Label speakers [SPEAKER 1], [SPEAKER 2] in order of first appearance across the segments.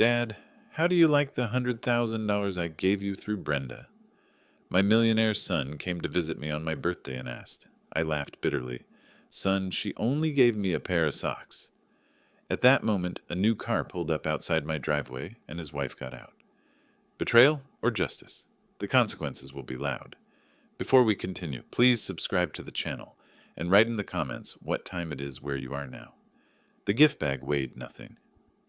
[SPEAKER 1] Dad, how do you like the $100,000 I gave you through Brenda? My millionaire son came to visit me on my birthday and asked. I laughed bitterly. Son, she only gave me a pair of socks. At that moment, a new car pulled up outside my driveway, and his wife got out. Betrayal or justice? The consequences will be loud. Before we continue, please subscribe to the channel, and write in the comments what time it is where you are now. The gift bag weighed nothing.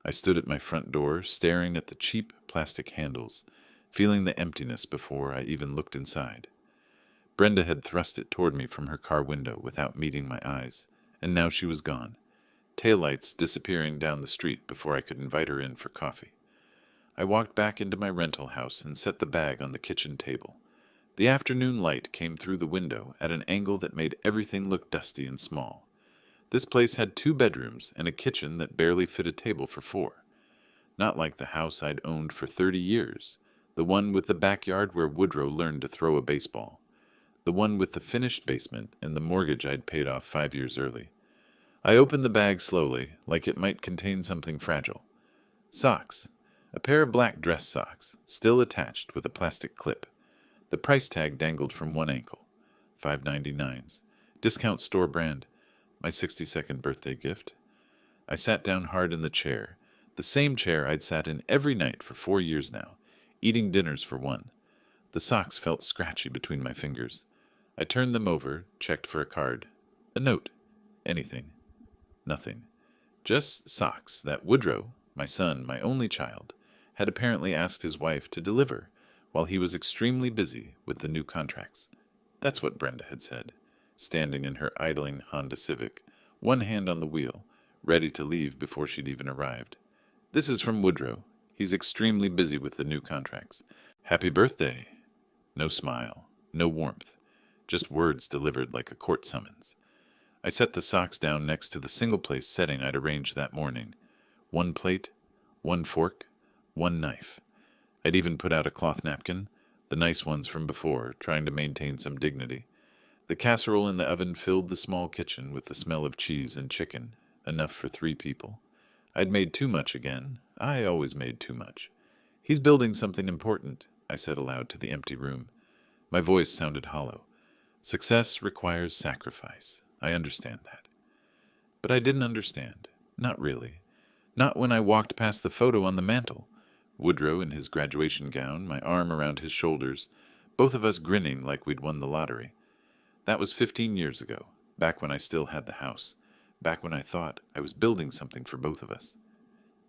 [SPEAKER 1] I stood at my front door, staring at the cheap plastic handles, feeling the emptiness before I even looked inside. Brenda had thrust it toward me from her car window without meeting my eyes, and now she was gone, taillights disappearing down the street before I could invite her in for coffee. I walked back into my rental house and set the bag on the kitchen table. The afternoon light came through the window at an angle that made everything look dusty and small. This place had 2 bedrooms and a kitchen that barely fit a table for 4. Not like the house I'd owned for 30 years, the one with the backyard where Woodrow learned to throw a baseball, the one with the finished basement and the mortgage I'd paid off 5 years early. I opened the bag slowly, like it might contain something fragile. Socks. A pair of black dress socks, still attached with a plastic clip. The price tag dangled from one ankle. $5.99. Discount store brand. My 62nd birthday gift. I sat down hard in the chair, the same chair I'd sat in every night for 4 years now, eating dinners for one. The socks felt scratchy between my fingers. I turned them over, checked for a card. A note. Anything. Nothing. Just socks that Woodrow, my son, my only child, had apparently asked his wife to deliver while he was extremely busy with the new contracts. That's what Brenda had said, standing in her idling Honda Civic, one hand on the wheel, ready to leave before she'd even arrived. This is from Woodrow. He's extremely busy with the new contracts. Happy birthday. No smile, no warmth, just words delivered like a court summons. I set the socks down next to the single-place setting I'd arranged that morning. 1 plate, 1 fork, 1 knife. I'd even put out a cloth napkin, the nice ones from before, trying to maintain some dignity. The casserole in the oven filled the small kitchen with the smell of cheese and chicken, enough for 3 people. I'd made too much again. I always made too much. He's building something important, I said aloud to the empty room. My voice sounded hollow. Success requires sacrifice. I understand that. But I didn't understand. Not really. Not when I walked past the photo on the mantel. Woodrow in his graduation gown, my arm around his shoulders, both of us grinning like we'd won the lottery. That was 15 years ago, back when I still had the house, back when I thought I was building something for both of us.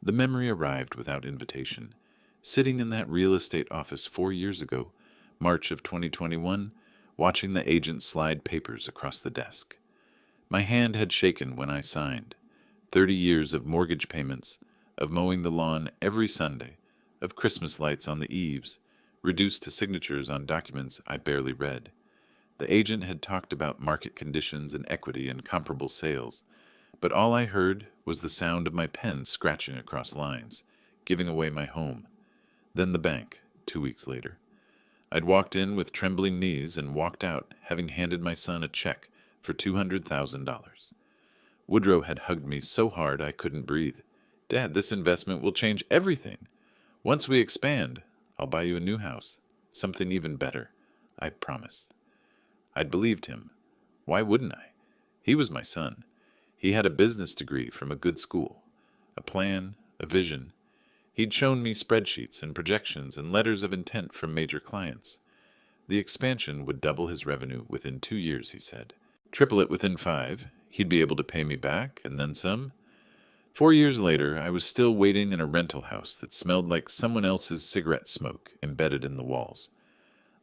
[SPEAKER 1] The memory arrived without invitation. Sitting in that real estate office 4 years ago, March of 2021, watching the agent slide papers across the desk. My hand had shaken when I signed. 30 years of mortgage payments, of mowing the lawn every Sunday, of Christmas lights on the eaves, reduced to signatures on documents I barely read. The agent had talked about market conditions and equity and comparable sales, but all I heard was the sound of my pen scratching across lines, giving away my home. Then the bank, 2 weeks later. I'd walked in with trembling knees and walked out, having handed my son a check for $200,000. Woodrow had hugged me so hard I couldn't breathe. Dad, this investment will change everything. Once we expand, I'll buy you a new house, something even better. I promised. I'd believed him. Why wouldn't I? He was my son. He had a business degree from a good school, a plan, a vision. He'd shown me spreadsheets and projections and letters of intent from major clients. The expansion would double his revenue within 2 years, he said. Triple it within 5. He'd be able to pay me back, and then some. 4 years later, I was still waiting in a rental house that smelled like someone else's cigarette smoke embedded in the walls.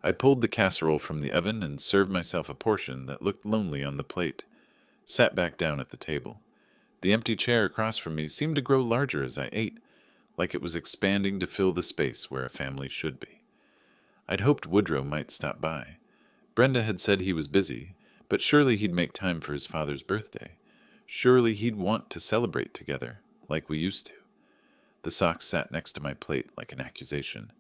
[SPEAKER 1] I pulled the casserole from the oven and served myself a portion that looked lonely on the plate. Sat back down at the table. The empty chair across from me seemed to grow larger as I ate, like it was expanding to fill the space where a family should be. I'd hoped Woodrow might stop by. Brenda had said he was busy, but surely he'd make time for his father's birthday. Surely he'd want to celebrate together, like we used to. The socks sat next to my plate like an accusation.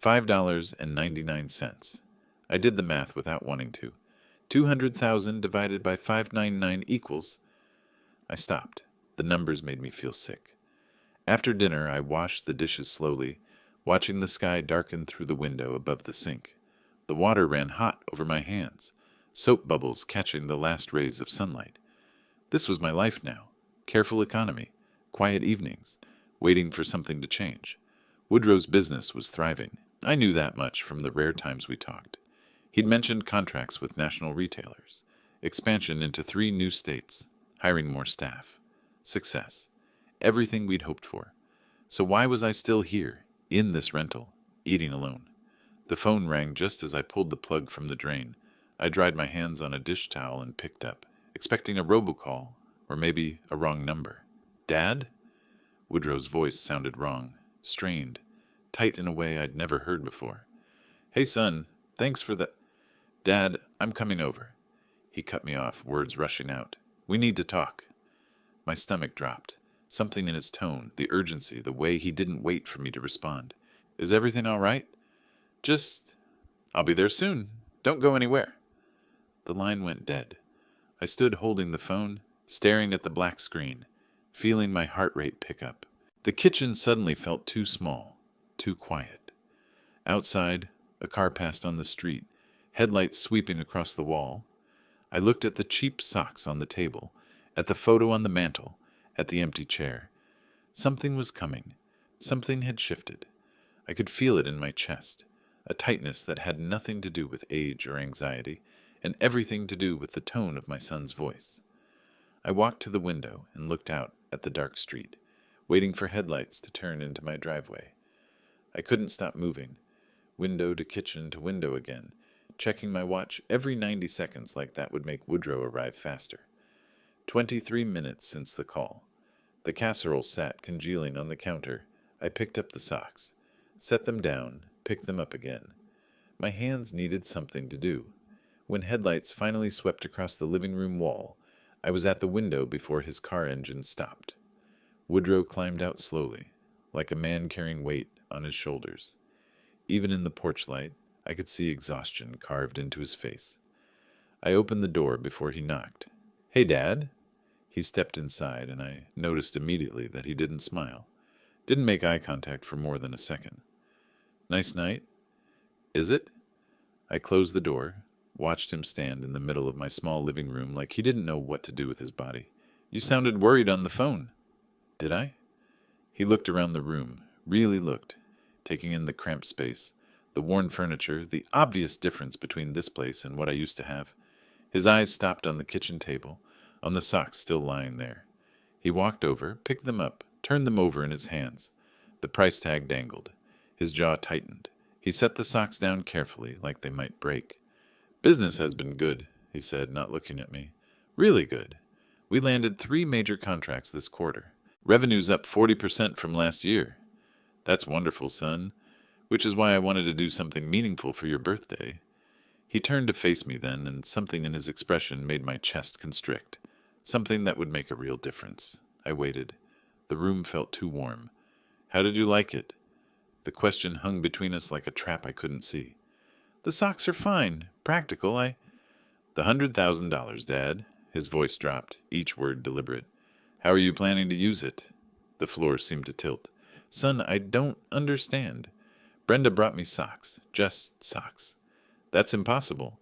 [SPEAKER 1] $5.99. I did the math without wanting to. 200,000 divided by 599 equals... I stopped. The numbers made me feel sick. After dinner, I washed the dishes slowly, watching the sky darken through the window above the sink. The water ran hot over my hands, soap bubbles catching the last rays of sunlight. This was my life now. Careful economy, quiet evenings, waiting for something to change. Woodrow's business was thriving. I knew that much from the rare times we talked. He'd mentioned contracts with national retailers, expansion into 3 new states, hiring more staff, success, everything we'd hoped for. So why was I still here, in this rental, eating alone? The phone rang just as I pulled the plug from the drain. I dried my hands on a dish towel and picked up, expecting a robocall, or maybe a wrong number. Dad? Woodrow's voice sounded wrong, strained, tight in a way I'd never heard before. Hey, son, thanks for the... Dad, I'm coming over. He cut me off, words rushing out. We need to talk. My stomach dropped. Something in his tone, the urgency, the way he didn't wait for me to respond. Is everything all right? I'll be there soon. Don't go anywhere. The line went dead. I stood holding the phone, staring at the black screen, feeling my heart rate pick up. The kitchen suddenly felt too small, too quiet. Outside, a car passed on the street, headlights sweeping across the wall. I looked at the cheap socks on the table, at the photo on the mantel, at the empty chair. Something was coming. Something had shifted. I could feel it in my chest, a tightness that had nothing to do with age or anxiety, and everything to do with the tone of my son's voice. I walked to the window and looked out at the dark street, waiting for headlights to turn into my driveway. I couldn't stop moving, window to window again, checking my watch every 90 seconds like that would make Woodrow arrive faster. 23 minutes since the call. The casserole sat congealing on the counter. I picked up the socks, set them down, picked them up again. My hands needed something to do. When headlights finally swept across the living room wall, I was at the window before his car engine stopped. Woodrow climbed out slowly, like a man carrying weight on his shoulders. Even in the porch light, I could see exhaustion carved into his face. I opened the door before he knocked. Hey, Dad. He stepped inside, and I noticed immediately that he didn't smile. Didn't make eye contact for more than a second. Nice night? Is it? I closed the door, watched him stand in the middle of my small living room like he didn't know what to do with his body. You sounded worried on the phone. Did I? He looked around the room, really looked, taking in the cramped space, the worn furniture, the obvious difference between this place and what I used to have. His eyes stopped on the kitchen table, on the socks still lying there. He walked over, picked them up, turned them over in his hands. The price tag dangled. His jaw tightened. He set the socks down carefully, like they might break. Business has been good, he said, not looking at me. Really good. We landed 3 major contracts this quarter. Revenue's up 40% from last year. That's wonderful, son. Which is why I wanted to do something meaningful for your birthday. He turned to face me then, and something in his expression made my chest constrict. Something that would make a real difference. I waited. The room felt too warm. How did you like it? The question hung between us like a trap I couldn't see. The socks are fine. Practical. The $100,000, Dad. His voice dropped, each word deliberate. How are you planning to use it? The floor seemed to tilt. Son, I don't understand. Brenda brought me socks. Just socks. That's impossible.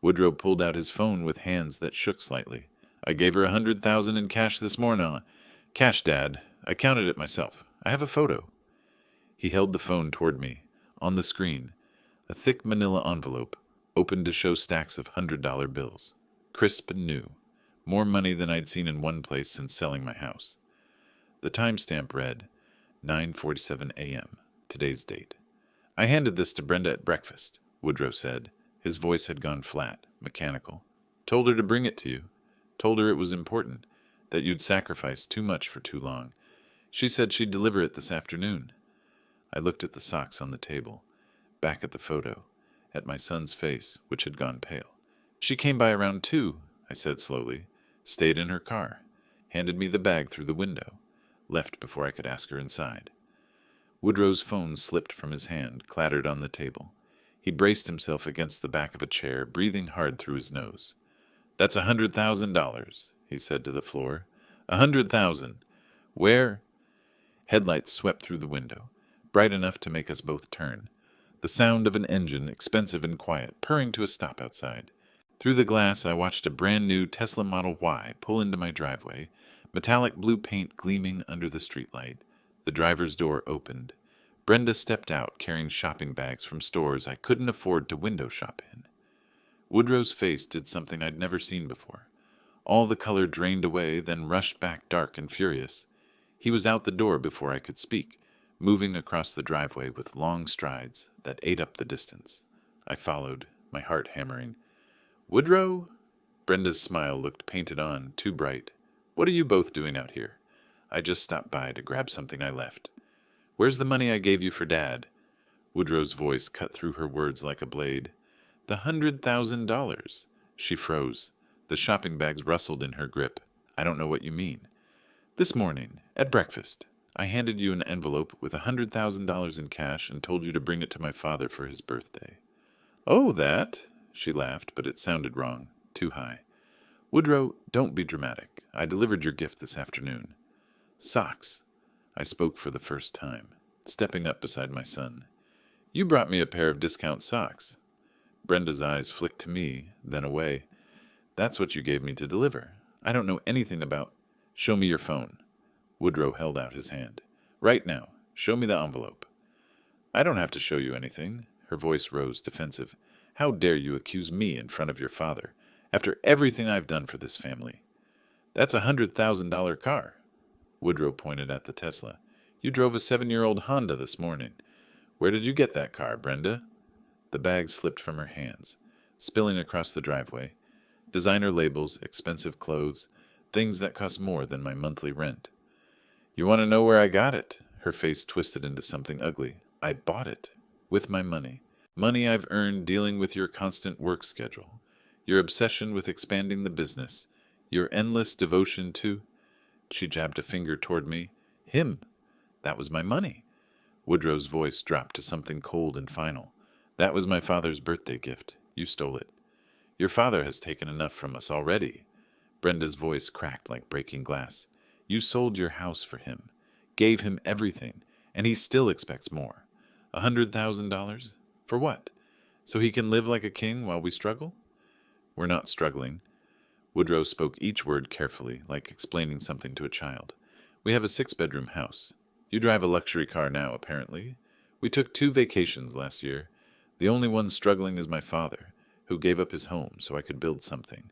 [SPEAKER 1] Woodrow pulled out his phone with hands that shook slightly. I gave her $100,000 in cash this morning. Cash, Dad. I counted it myself. I have a photo. He held the phone toward me. On the screen, a thick manila envelope, opened to show stacks of $100 bills. Crisp and new. More money than I'd seen in one place since selling my house. The timestamp read, 9:47 a.m., today's date. I handed this to Brenda at breakfast, Woodrow said. His voice had gone flat, mechanical. Told her to bring it to you. Told her it was important, that you'd sacrificed too much for too long. She said she'd deliver it this afternoon. I looked at the socks on the table, back at the photo, at my son's face, which had gone pale. She came by around 2, I said slowly, stayed in her car, handed me the bag through the window, left before I could ask her inside. Woodrow's phone slipped from his hand, clattered on the table. He braced himself against the back of a chair, breathing hard through his nose. That's $100,000, he said to the floor. $100,000. Where? Headlights swept through the window, bright enough to make us both turn. The sound of an engine, expensive and quiet, purring to a stop outside. Through the glass, I watched a brand new Tesla Model Y pull into my driveway, metallic blue paint gleaming under the streetlight. The driver's door opened. Brenda stepped out, carrying shopping bags from stores I couldn't afford to window shop in. Woodrow's face did something I'd never seen before. All the color drained away, then rushed back dark and furious. He was out the door before I could speak, moving across the driveway with long strides that ate up the distance. I followed, my heart hammering. "Woodrow?" Brenda's smile looked painted on, too bright. "What are you both doing out here?" "I just stopped by to grab something I left." "Where's the money I gave you for Dad?" Woodrow's voice cut through her words like a blade. "The $100,000. She froze. The shopping bags rustled in her grip. "I don't know what you mean." "This morning, at breakfast, I handed you an envelope with $100,000 in cash and told you to bring it to my father for his birthday." "Oh, that?" She laughed, but it sounded wrong, too high. "Woodrow, don't be dramatic. I delivered your gift this afternoon." "Socks." I spoke for the first time, stepping up beside my son. "You brought me a pair of discount socks." Brenda's eyes flicked to me, then away. "That's what you gave me to deliver. I don't know anything about—" "Show me your phone." Woodrow held out his hand. "Right now. Show me the envelope." "I don't have to show you anything." Her voice rose, defensive. "How dare you accuse me in front of your father, after everything I've done for this family?" "That's a $100,000 car." Woodrow pointed at the Tesla. "You drove a 7-year-old Honda this morning. Where did you get that car, Brenda?" The bag slipped from her hands, spilling across the driveway. Designer labels, expensive clothes, things that cost more than my monthly rent. "You want to know where I got it?" Her face twisted into something ugly. "I bought it. With my money. Money I've earned dealing with your constant work schedule. Your obsession with expanding the business. Your endless devotion to—" She jabbed a finger toward me. "Him. That was my money." Woodrow's voice dropped to something cold and final. "That was my father's birthday gift. You stole it." "Your father has taken enough from us already." Brenda's voice cracked like breaking glass. "You sold your house for him, gave him everything, and he still expects more. $100,000? For what? So he can live like a king while we struggle?" "We're not struggling." Woodrow spoke each word carefully, like explaining something to a child. "We have a 6-bedroom house. You drive a luxury car now, apparently. We took 2 vacations last year. The only one struggling is my father, who gave up his home so I could build something."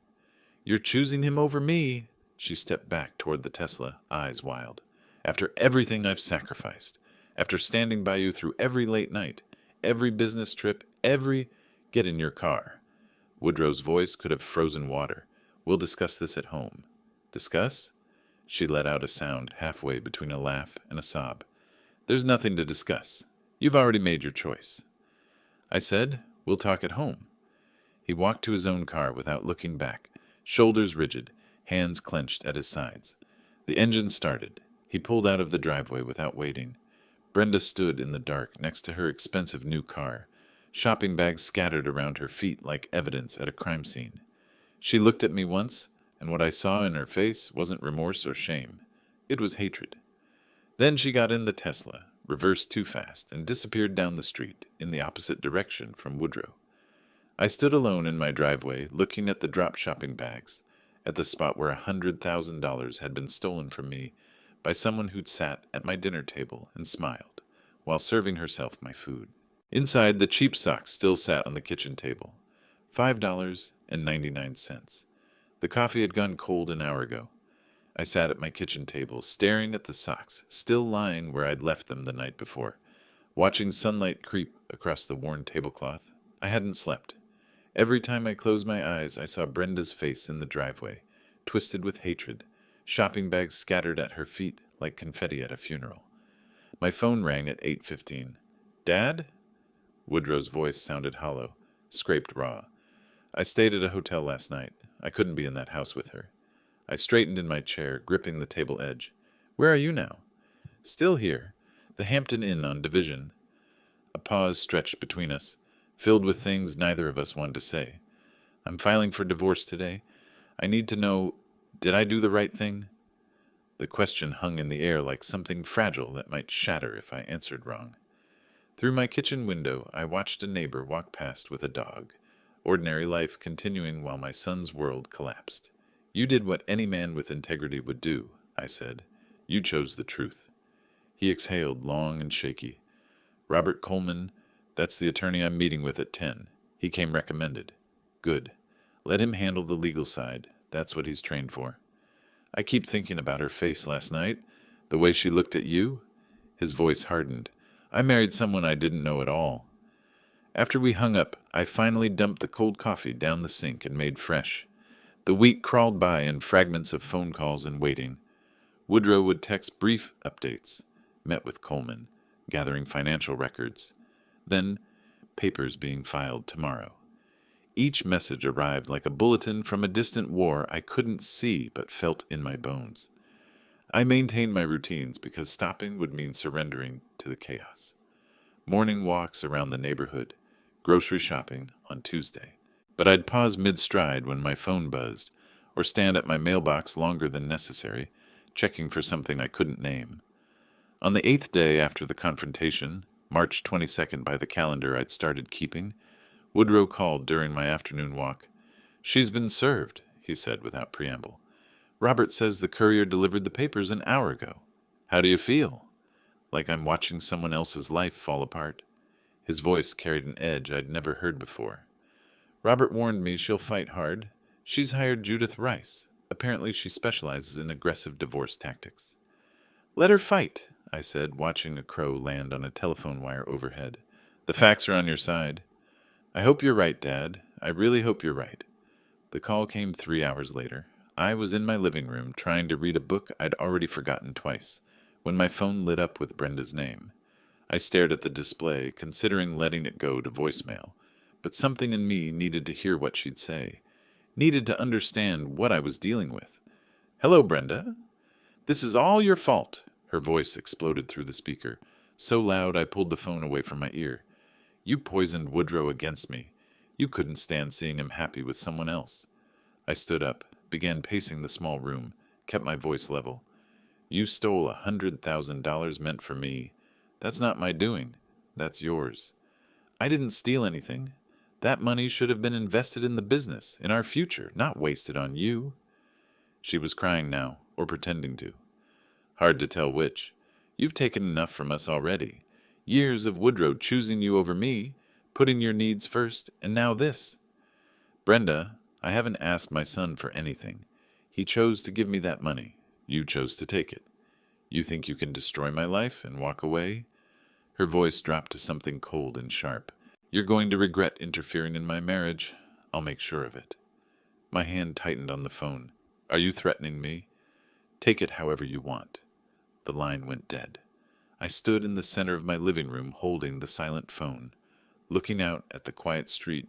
[SPEAKER 1] "You're choosing him over me." She stepped back toward the Tesla, eyes wild. "After everything I've sacrificed, after standing by you through every late night, every business trip, every—" "Get in your car." Woodrow's voice could have frozen water. "We'll discuss this at home." "Discuss?" She let out a sound halfway between a laugh and a sob. "There's nothing to discuss. You've already made your choice." I said, "We'll talk at home." He walked to his own car without looking back, shoulders rigid, hands clenched at his sides. The engine started. He pulled out of the driveway without waiting. Brenda stood in the dark next to her expensive new car, shopping bags scattered around her feet like evidence at a crime scene. She looked at me once, and what I saw in her face wasn't remorse or shame. It was hatred. Then she got in the Tesla, reversed too fast, and disappeared down the street in the opposite direction from Woodrow. I stood alone in my driveway, looking at the drop shopping bags, at the spot where $100,000 had been stolen from me by someone who'd sat at my dinner table and smiled, while serving herself my food. Inside, the cheap socks still sat on the kitchen table. $5.99. The coffee had gone cold an hour ago. I sat at my kitchen table, staring at the socks, still lying where I'd left them the night before, watching sunlight creep across the worn tablecloth. I hadn't slept. Every time I closed my eyes, I saw Brenda's face in the driveway, twisted with hatred, shopping bags scattered at her feet like confetti at a funeral. My phone rang at 8:15. "Dad?" Woodrow's voice sounded hollow, scraped raw. "I stayed at a hotel last night. I couldn't be in that house with her." I straightened in my chair, gripping the table edge. "Where are you now?" "Still here. The Hampton Inn on Division." A pause stretched between us, filled with things neither of us wanted to say. "I'm filing for divorce today. I need to know, did I do the right thing?" The question hung in the air like something fragile that might shatter if I answered wrong. Through my kitchen window, I watched a neighbor walk past with a dog, ordinary life continuing while my son's world collapsed. You did what any man with integrity would do, I said. You chose the truth. He exhaled, long and shaky. Robert Coleman, that's the attorney I'm meeting with at 10. He came recommended. Good. Let him handle the legal side. That's what he's trained for. I keep thinking about her face last night, the way she looked at you. His voice hardened. I married someone I didn't know at all. After we hung up, I finally dumped the cold coffee down the sink and made fresh. The week crawled by in fragments of phone calls and waiting. Woodrow would text brief updates. Met with Coleman, gathering financial records. Then, papers being filed tomorrow. Each message arrived like a bulletin from a distant war I couldn't see but felt in my bones. I maintained my routines because stopping would mean surrendering to the chaos. Morning walks around the neighborhood, grocery shopping on Tuesday. But I'd pause mid-stride when my phone buzzed, or stand at my mailbox longer than necessary, checking for something I couldn't name. On the 8th day after the confrontation, March 22nd by the calendar I'd started keeping, Woodrow called during my afternoon walk. She's been served, he said without preamble. Robert says the courier delivered the papers an hour ago. How do you feel? Like I'm watching someone else's life fall apart. His voice carried an edge I'd never heard before. Robert warned me she'll fight hard. She's hired Judith Rice. Apparently she specializes in aggressive divorce tactics. Let her fight, I said, watching a crow land on a telephone wire overhead. The facts are on your side. I hope you're right, Dad. I really hope you're right. The call came 3 hours later. I was in my living room trying to read a book I'd already forgotten twice, when my phone lit up with Brenda's name. I stared at the display, considering letting it go to voicemail, but something in me needed to hear what she'd say, needed to understand what I was dealing with. Hello, Brenda. This is all your fault. Her voice exploded through the speaker, so loud I pulled the phone away from my ear. You poisoned Woodrow against me. You couldn't stand seeing him happy with someone else. I stood up, began pacing the small room, kept my voice level. You stole $100,000 meant for me. That's not my doing. That's yours. I didn't steal anything. That money should have been invested in the business, in our future, not wasted on you. She was crying now, or pretending to. Hard to tell which. You've taken enough from us already. Years of Woodrow choosing you over me, putting your needs first, and now this. Brenda, I haven't asked my son for anything. He chose to give me that money. You chose to take it. You think you can destroy my life and walk away? Her voice dropped to something cold and sharp. You're going to regret interfering in my marriage. I'll make sure of it. My hand tightened on the phone. Are you threatening me? Take it however you want. The line went dead. I stood in the center of my living room holding the silent phone, looking out at the quiet street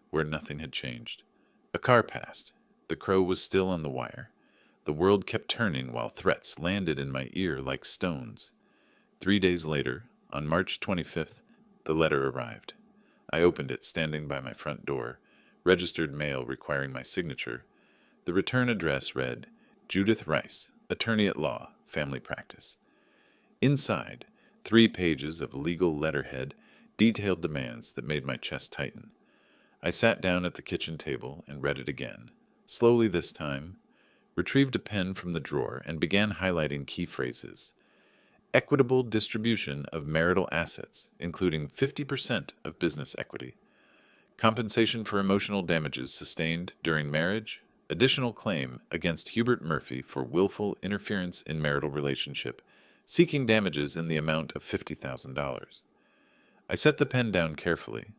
[SPEAKER 1] where nothing had changed. A car passed. The crow was still on the wire. The world kept turning while threats landed in my ear like stones. 3 days later, on March 25th, the letter arrived. I opened it standing by my front door, registered mail requiring my signature. The return address read, Judith Rice, Attorney at Law, Family Practice. Inside, 3 pages of legal letterhead, detailed demands that made my chest tighten. I sat down at the kitchen table and read it again, slowly this time, retrieved a pen from the drawer and began highlighting key phrases. Equitable distribution of marital assets, including 50% of business equity. Compensation for emotional damages sustained during marriage. Additional claim against Hubert Murphy for willful interference in marital relationship, seeking damages in the amount of $50,000. I set the pen down carefully,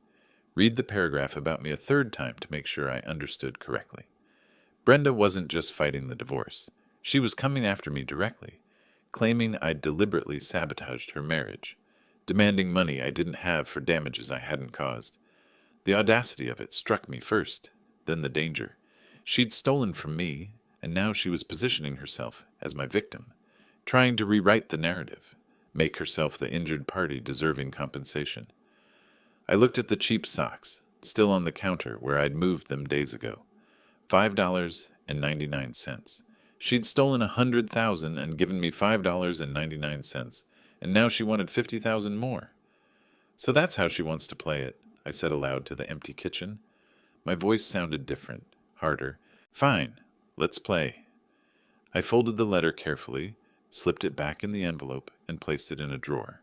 [SPEAKER 1] read the paragraph about me a third time to make sure I understood correctly. Brenda wasn't just fighting the divorce. She was coming after me directly, claiming I'd deliberately sabotaged her marriage, demanding money I didn't have for damages I hadn't caused. The audacity of it struck me first, then the danger. She'd stolen from me, and now she was positioning herself as my victim, trying to rewrite the narrative, make herself the injured party deserving compensation. I looked at the cheap socks, still on the counter where I'd moved them days ago. $5.99. She'd stolen 100,000 and given me $5.99, and now she wanted 50,000 more. So that's how she wants to play it, I said aloud to the empty kitchen. My voice sounded different, harder. Fine, let's play. I folded the letter carefully, slipped it back in the envelope, and placed it in a drawer.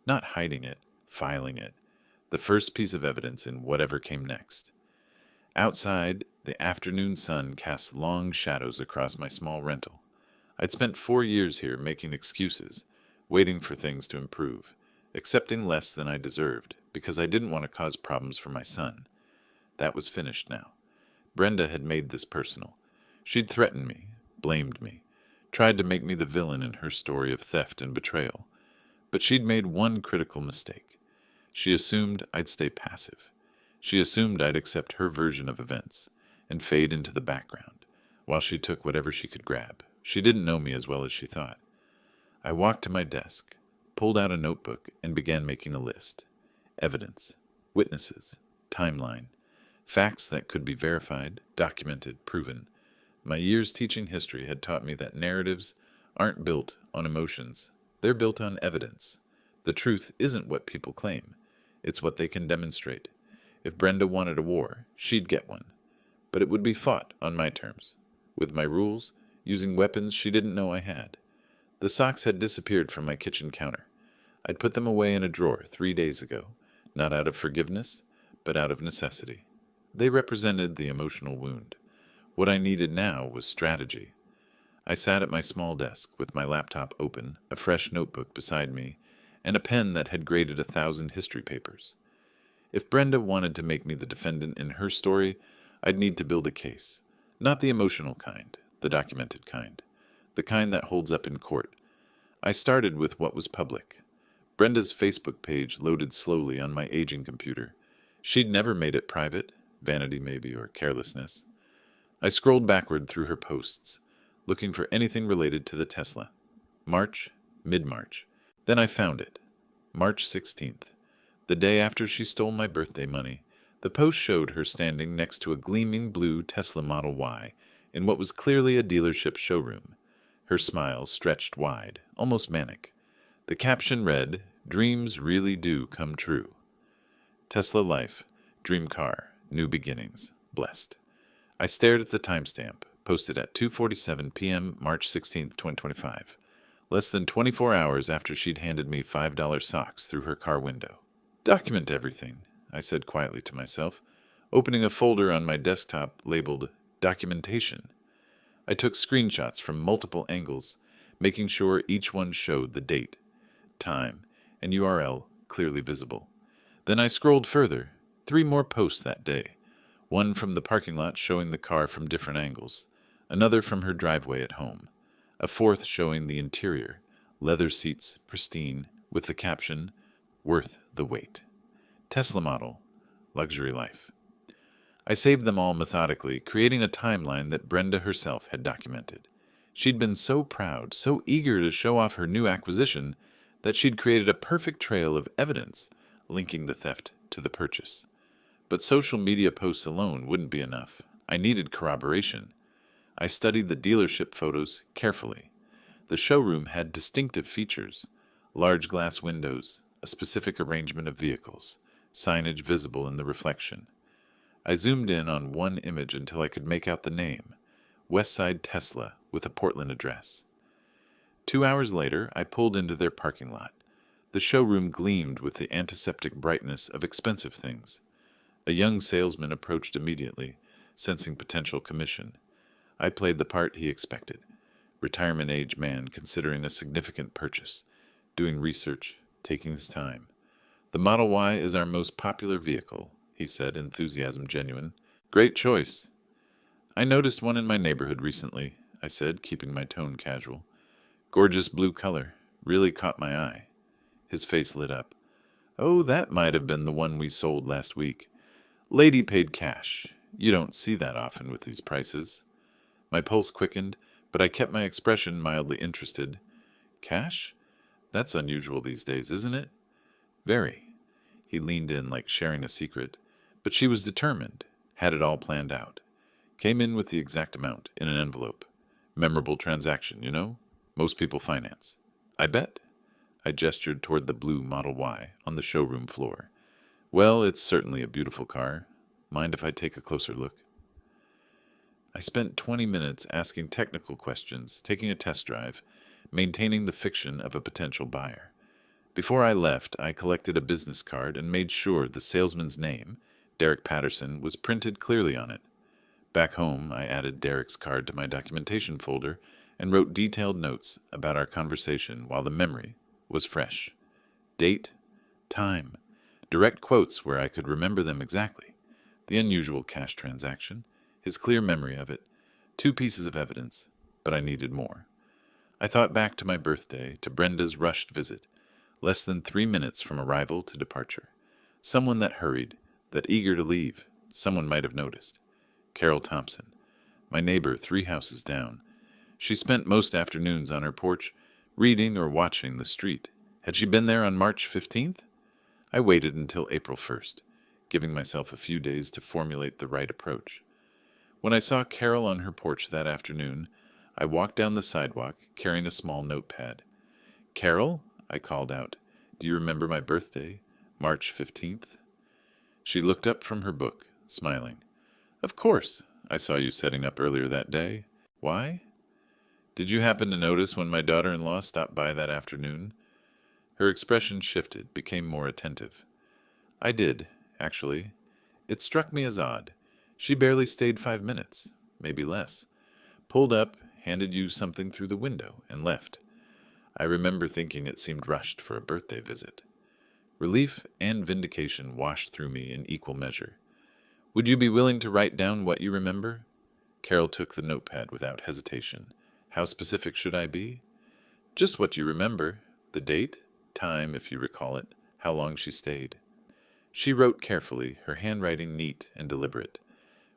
[SPEAKER 1] Not hiding it, filing it. The first piece of evidence in whatever came next. Outside, the afternoon sun cast long shadows across my small rental. I'd spent 4 years here making excuses, waiting for things to improve, accepting less than I deserved, because I didn't want to cause problems for my son. That was finished now. Brenda had made this personal. She'd threatened me, blamed me, tried to make me the villain in her story of theft and betrayal. But she'd made one critical mistake. She assumed I'd stay passive. She assumed I'd accept her version of events and fade into the background, while she took whatever she could grab. She didn't know me as well as she thought. I walked to my desk, pulled out a notebook, and began making a list. Evidence, witnesses, timeline, facts that could be verified, documented, proven. My years teaching history had taught me that narratives aren't built on emotions. They're built on evidence. The truth isn't what people claim. It's what they can demonstrate. If Brenda wanted a war, she'd get one. But it would be fought on my terms, with my rules, using weapons she didn't know I had. The socks had disappeared from my kitchen counter. I'd put them away in a drawer 3 days ago, not out of forgiveness, but out of necessity. They represented the emotional wound. What I needed now was strategy. I sat at my small desk with my laptop open, a fresh notebook beside me, and a pen that had graded 1,000 history papers. If Brenda wanted to make me the defendant in her story, I'd need to build a case. Not the emotional kind, the documented kind. The kind that holds up in court. I started with what was public. Brenda's Facebook page loaded slowly on my aging computer. She'd never made it private, vanity maybe, or carelessness. I scrolled backward through her posts, looking for anything related to the Tesla. March, mid-March. Then I found it. March 16th. The day after she stole my birthday money, the post showed her standing next to a gleaming blue Tesla Model Y in what was clearly a dealership showroom. Her smile stretched wide, almost manic. The caption read, "Dreams really do come true. Tesla life, dream car, new beginnings, blessed." I stared at the timestamp, posted at 2:47 p.m. March 16th, 2025, less than 24 hours after she'd handed me $5 socks through her car window. Document everything, I said quietly to myself, opening a folder on my desktop labeled Documentation. I took screenshots from multiple angles, making sure each one showed the date, time, and URL clearly visible. Then I scrolled further, 3 more posts that day. One from the parking lot showing the car from different angles, another from her driveway at home, a fourth showing the interior, leather seats, pristine, with the caption, "Worth the wait. Tesla model, luxury life." I saved them all methodically, creating a timeline that Brenda herself had documented. She'd been so proud, so eager to show off her new acquisition, that she'd created a perfect trail of evidence linking the theft to the purchase. But social media posts alone wouldn't be enough. I needed corroboration. I studied the dealership photos carefully. The showroom had distinctive features: large glass windows, a specific arrangement of vehicles, signage visible in the reflection. I zoomed in on one image until I could make out the name, Westside Tesla, with a Portland address. 2 hours later, I pulled into their parking lot. The showroom gleamed with the antiseptic brightness of expensive things. A young salesman approached immediately, sensing potential commission. I played the part he expected. Retirement-age man considering a significant purchase, doing research, taking his time. "The Model Y is our most popular vehicle," he said, enthusiasm genuine. "Great choice." "I noticed one in my neighborhood recently," I said, keeping my tone casual. "Gorgeous blue color. Really caught my eye." His face lit up. "Oh, that might have been the one we sold last week. Lady paid cash. You don't see that often with these prices." My pulse quickened, but I kept my expression mildly interested. "Cash? That's unusual these days, isn't it?" "Very." He leaned in like sharing a secret. But she was determined, had it all planned out. Came in with the exact amount in an envelope. Memorable transaction, you know? Most people finance. I bet. I gestured toward the blue Model Y on the showroom floor. Well, it's certainly a beautiful car. Mind if I take a closer look? I spent 20 minutes asking technical questions, taking a test drive, maintaining the fiction of a potential buyer. Before I left, I collected a business card and made sure the salesman's name, Derek Patterson, was printed clearly on it. Back home, I added Derek's card to my documentation folder and wrote detailed notes about our conversation while the memory was fresh. Date, time, direct quotes where I could remember them exactly, the unusual cash transaction, his clear memory of it, 2 pieces of evidence, but I needed more. I thought back to my birthday, to Brenda's rushed visit, less than 3 minutes from arrival to departure. Someone that hurried, that eager to leave, someone might have noticed. Carol Thompson, my neighbor 3 houses down. She spent most afternoons on her porch, reading or watching the street. Had she been there on March 15th? I waited until April 1st, giving myself a few days to formulate the right approach. When I saw Carol on her porch that afternoon, I walked down the sidewalk carrying a small notepad. "Carol," I called out, "do you remember my birthday, March 15th? She looked up from her book, smiling. "Of course. I saw you setting up earlier that day. Why? Did you happen to notice when my daughter-in-law stopped by that afternoon?" Her expression shifted, became more attentive. "I did, actually. It struck me as odd. She barely stayed 5 minutes, maybe less. Pulled up, handed you something through the window, and left. I remember thinking it seemed rushed for a birthday visit." Relief and vindication washed through me in equal measure. "Would you be willing to write down what you remember?" Carol took the notepad without hesitation. "How specific should I be?" "Just what you remember. The date, time, if you recall it, how long she stayed." She wrote carefully, her handwriting neat and deliberate.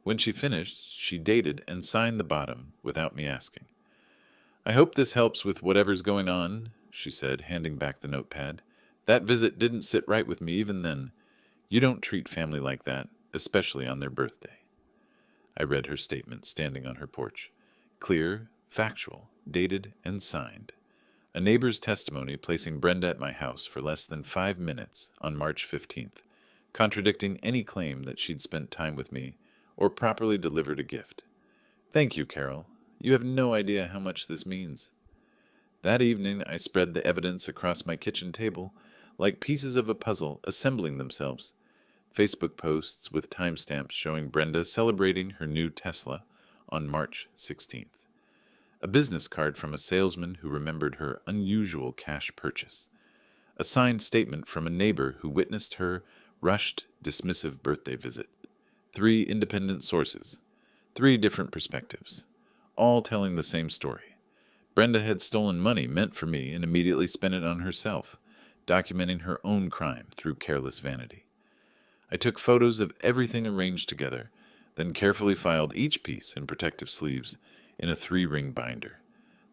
[SPEAKER 1] When she finished, she dated and signed the bottom without me asking. "I hope this helps with whatever's going on," she said, handing back the notepad. "That visit didn't sit right with me even then. You don't treat family like that, especially on their birthday." I read her statement standing on her porch. Clear, factual, dated, and signed. A neighbor's testimony placing Brenda at my house for less than 5 minutes on March 15th, contradicting any claim that she'd spent time with me or properly delivered a gift. "Thank you, Carol. You have no idea how much this means." That evening, I spread the evidence across my kitchen table like pieces of a puzzle assembling themselves. Facebook posts with timestamps showing Brenda celebrating her new Tesla on March 16th. A business card from a salesman who remembered her unusual cash purchase. A signed statement from a neighbor who witnessed her rushed, dismissive birthday visit. 3 independent sources, 3 different perspectives, all telling the same story. Brenda had stolen money meant for me and immediately spent it on herself, documenting her own crime through careless vanity. I took photos of everything arranged together, then carefully filed each piece in protective sleeves in a 3-ring binder.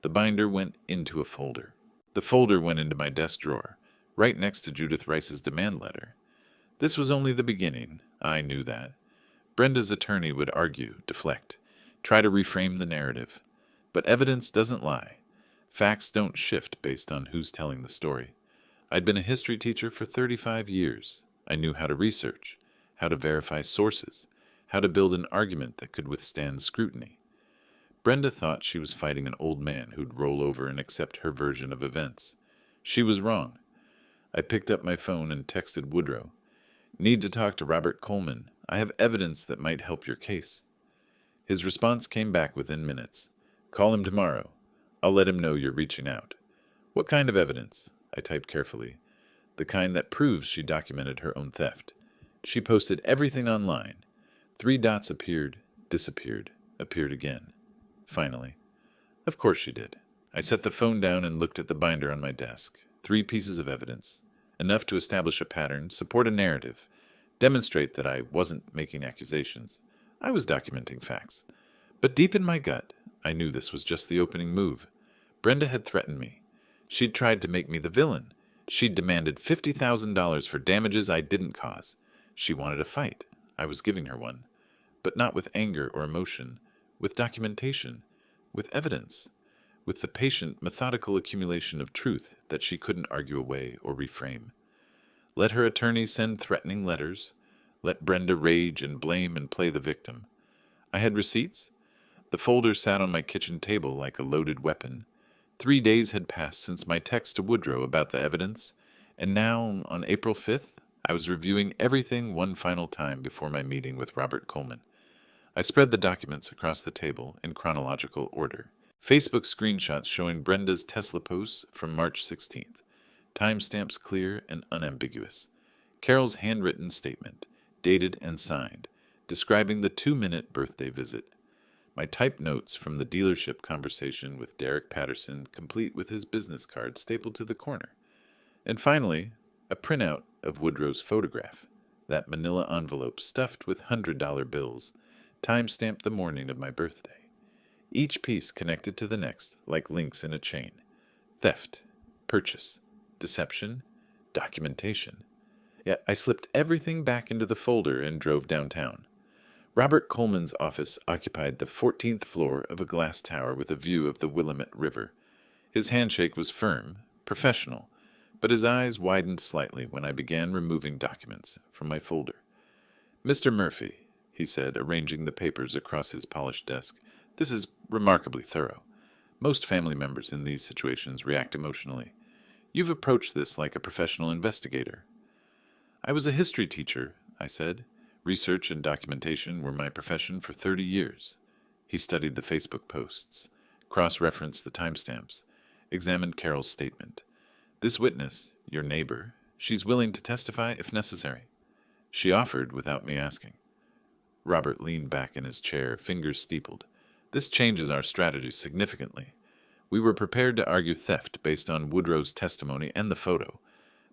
[SPEAKER 1] The binder went into a folder. The folder went into my desk drawer, right next to Judith Rice's demand letter. This was only the beginning. I knew that. Brenda's attorney would argue, deflect, try to reframe the narrative. But evidence doesn't lie. Facts don't shift based on who's telling the story. I'd been a history teacher for 35 years. I knew how to research, how to verify sources, how to build an argument that could withstand scrutiny. Brenda thought she was fighting an old man who'd roll over and accept her version of events. She was wrong. I picked up my phone and texted Woodrow. "Need to talk to Robert Coleman. I have evidence that might help your case." His response came back within minutes. "Call him tomorrow. I'll let him know you're reaching out." "What kind of evidence?" I typed carefully. "The kind that proves she documented her own theft. She posted everything online. 3 dots appeared, disappeared, appeared again. Finally. Of course she did." I set the phone down and looked at the binder on my desk. 3 pieces of evidence. Enough to establish a pattern, support a narrative, demonstrate that I wasn't making accusations. I was documenting facts. But deep in my gut, I knew this was just the opening move. Brenda had threatened me. She'd tried to make me the villain. She'd demanded $50,000 for damages I didn't cause. She wanted a fight. I was giving her one. But not with anger or emotion, with documentation. with evidence, with the patient, methodical accumulation of truth that she couldn't argue away or reframe. Let her attorney send threatening letters. Let Brenda rage and blame and play the victim. I had receipts. The folder sat on my kitchen table like a loaded weapon. 3 days had passed since my text to Woodrow about the evidence, and now, on April 5th, I was reviewing everything one final time before my meeting with Robert Coleman. I spread the documents across the table in chronological order. Facebook screenshots showing Brenda's Tesla posts from March 16th. Timestamps clear and unambiguous. Carol's handwritten statement, dated and signed, describing the 2-minute birthday visit. My typed notes from the dealership conversation with Derek Patterson, complete with his business card stapled to the corner. And finally, a printout of Woodrow's photograph, that manila envelope stuffed with $100 bills, time-stamped the morning of my birthday. Each piece connected to the next, like links in a chain. Theft, purchase, deception, documentation. Yet I slipped everything back into the folder and drove downtown. Robert Coleman's office occupied the 14th floor of a glass tower with a view of the Willamette River. His handshake was firm, professional, but his eyes widened slightly when I began removing documents from my folder. "Mr. Murphy," he said, arranging the papers across his polished desk, "this is remarkably thorough. Most family members in these situations react emotionally. You've approached this like a professional investigator." "I was a history teacher," I said. "Research and documentation were my profession for 30 years. He studied the Facebook posts, cross-referenced the timestamps, examined Carol's statement. "This witness, your neighbor, she's willing to testify if necessary." She offered without me asking. Robert leaned back in his chair, fingers steepled. "This changes our strategy significantly. We were prepared to argue theft based on Woodrow's testimony and the photo.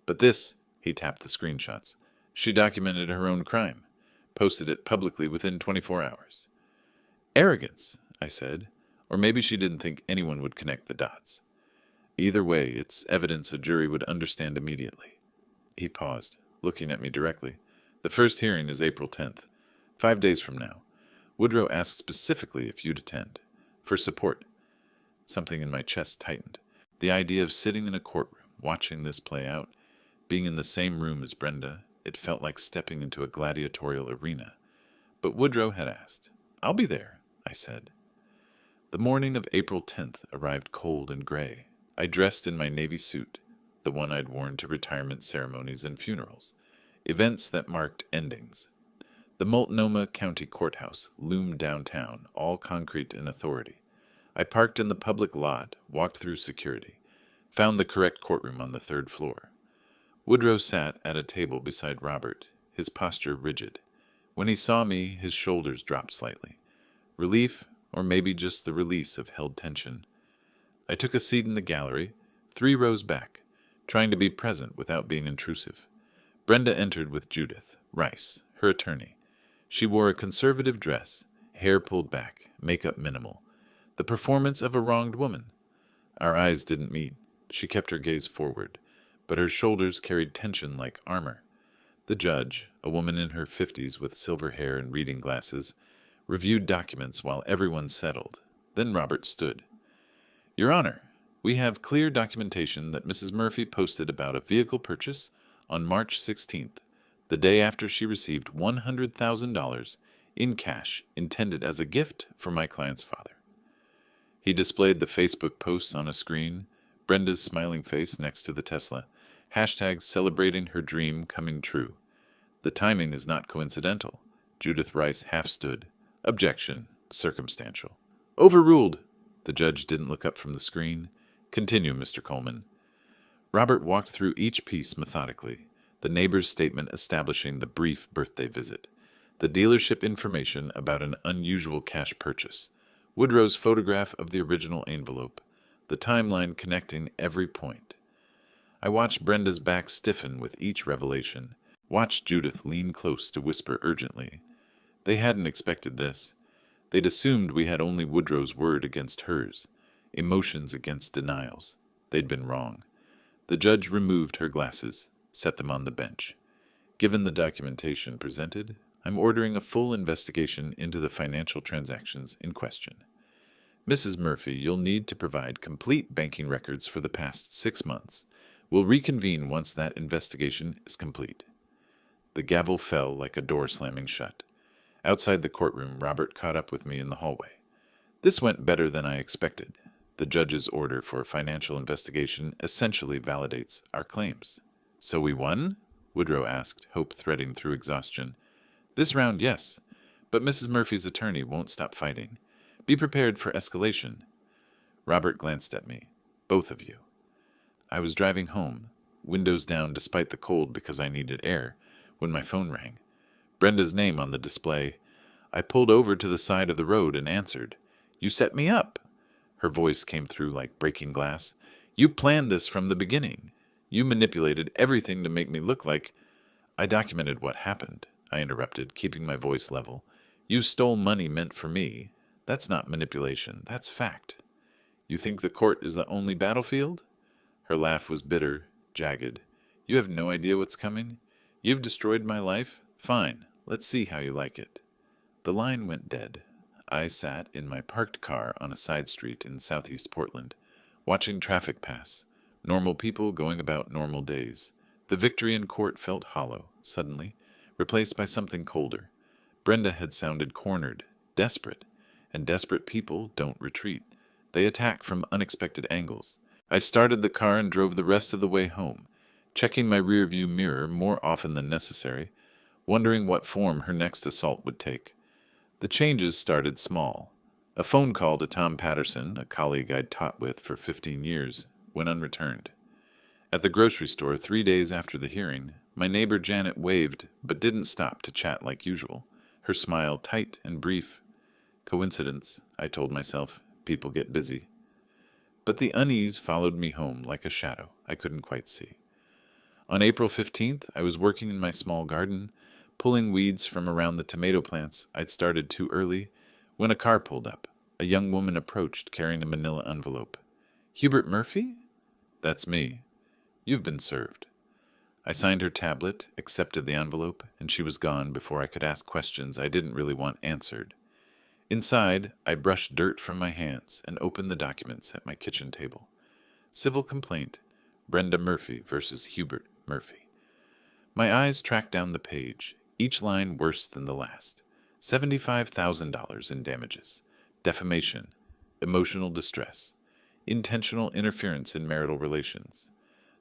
[SPEAKER 1] But this," he tapped the screenshots, "she documented her own crime, posted it publicly within 24 hours. "Arrogance," I said, "or maybe she didn't think anyone would connect the dots. Either way, it's evidence a jury would understand immediately." He paused, looking at me directly. "The first hearing is April 10th, 5 days from now. Woodrow asked specifically if you'd attend. For support." Something in my chest tightened. The idea of sitting in a courtroom, watching this play out, being in the same room as Brenda, it felt like stepping into a gladiatorial arena. But Woodrow had asked. "I'll be there," I said. The morning of April 10th arrived cold and gray. I dressed in my navy suit, the one I'd worn to retirement ceremonies and funerals, events that marked endings. The Multnomah County Courthouse loomed downtown, all concrete and authority. I parked in the public lot, walked through security, found the correct courtroom on the 3rd floor. Woodrow sat at a table beside Robert, his posture rigid. When he saw me, his shoulders dropped slightly. Relief, or maybe just the release of held tension. I took a seat in the gallery, 3 rows back, trying to be present without being intrusive. Brenda entered with Judith Rice, her attorney. She wore a conservative dress, hair pulled back, makeup minimal. The performance of a wronged woman. Our eyes didn't meet. She kept her gaze forward, but her shoulders carried tension like armor. The judge, a woman in her 50s with silver hair and reading glasses, reviewed documents while everyone settled. Then Robert stood. "Your Honor, we have clear documentation that Mrs. Murphy posted about a vehicle purchase on March 16th, the day after she received $100,000 in cash intended as a gift for my client's father." He displayed the Facebook posts on a screen, Brenda's smiling face next to the Tesla, hashtag celebrating her dream coming true. "The timing is not coincidental." Judith Rice half stood. "Objection, circumstantial." "Overruled." The judge didn't look up from the screen. "Continue, Mr. Coleman." Robert walked through each piece methodically, the neighbor's statement establishing the brief birthday visit, the dealership information about an unusual cash purchase, Woodrow's photograph of the original envelope, the timeline connecting every point. I watched Brenda's back stiffen with each revelation, watched Judith lean close to whisper urgently. They hadn't expected this. They'd assumed we had only Woodrow's word against hers, emotions against denials. They'd been wrong. The judge removed her glasses, set them on the bench. "Given the documentation presented, I'm ordering a full investigation into the financial transactions in question." Mrs. Murphy, you'll need to provide complete banking records for the past 6 months. We'll reconvene once that investigation is complete. The gavel fell like a door slamming shut. Outside the courtroom, Robert caught up with me in the hallway. This went better than I expected. The judge's order for a financial investigation essentially validates our claims. So we won? Woodrow asked, hope threading through exhaustion. This round, yes. But Mrs. Murphy's attorney won't stop fighting. Be prepared for escalation. Robert glanced at me. Both of you. I was driving home, windows down despite the cold because I needed air, when my phone rang. Brenda's name on the display. I pulled over to the side of the road and answered. You set me up. Her voice came through like breaking glass. You planned this from the beginning. You manipulated everything to make me look like... I documented what happened, I interrupted, keeping my voice level. You stole money meant for me. That's not manipulation. That's fact. You think the court is the only battlefield? Her laugh was bitter, jagged. You have no idea what's coming? You've destroyed my life? Fine. Let's see how you like it. The line went dead. I sat in my parked car on a side street in southeast Portland, watching traffic pass, normal people going about normal days. The victory in court felt hollow, suddenly, replaced by something colder. Brenda had sounded cornered, desperate, and desperate people don't retreat. They attack from unexpected angles. I started the car and drove the rest of the way home, checking my rearview mirror more often than necessary, wondering what form her next assault would take. The changes started small. A phone call to Tom Patterson, a colleague I'd taught with for 15 years, went unreturned. At the grocery store 3 days after the hearing, my neighbor Janet waved but didn't stop to chat like usual, her smile tight and brief. Coincidence, I told myself. People get busy. But the unease followed me home like a shadow I couldn't quite see. On April 15th, I was working in my small garden, pulling weeds from around the tomato plants I'd started too early, when a car pulled up. A young woman approached carrying a manila envelope. Hubert Murphy? That's me. You've been served. I signed her tablet, accepted the envelope, and she was gone before I could ask questions I didn't really want answered. Inside, I brushed dirt from my hands and opened the documents at my kitchen table. Civil complaint, Brenda Murphy versus Hubert Murphy. My eyes tracked down the page, each line worse than the last. $75,000 in damages, defamation, emotional distress, intentional interference in marital relations.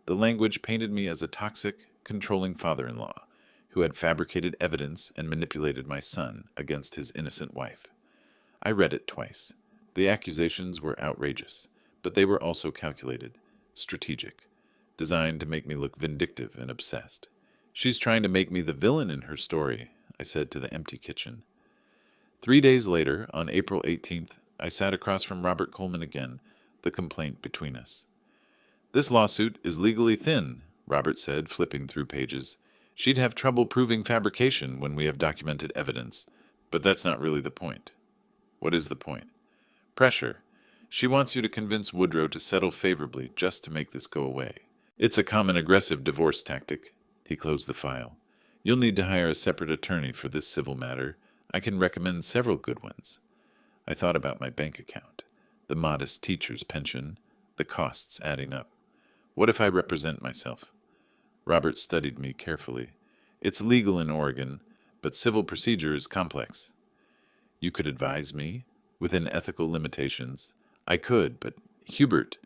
[SPEAKER 1] The language painted me as a toxic, controlling father-in-law who had fabricated evidence and manipulated my son against his innocent wife. I read it twice. The accusations were outrageous, but they were also calculated, strategic, designed to make me look vindictive and obsessed. She's trying to make me the villain in her story, I said to the empty kitchen. 3 days later, on April 18th, I sat across from Robert Coleman again, the complaint between us. This lawsuit is legally thin, Robert said, flipping through pages. She'd have trouble proving fabrication when we have documented evidence, but that's not really the point. What is the point? Pressure. She wants you to convince Woodrow to settle favorably just to make this go away. It's a common aggressive divorce tactic. He closed the file. You'll need to hire a separate attorney for this civil matter. I can recommend several good ones. I thought about my bank account, the modest teacher's pension, the costs adding up. What if I represent myself? Robert studied me carefully. It's legal in Oregon, but civil procedure is complex. You could advise me, within ethical limitations. I could, but Hubert,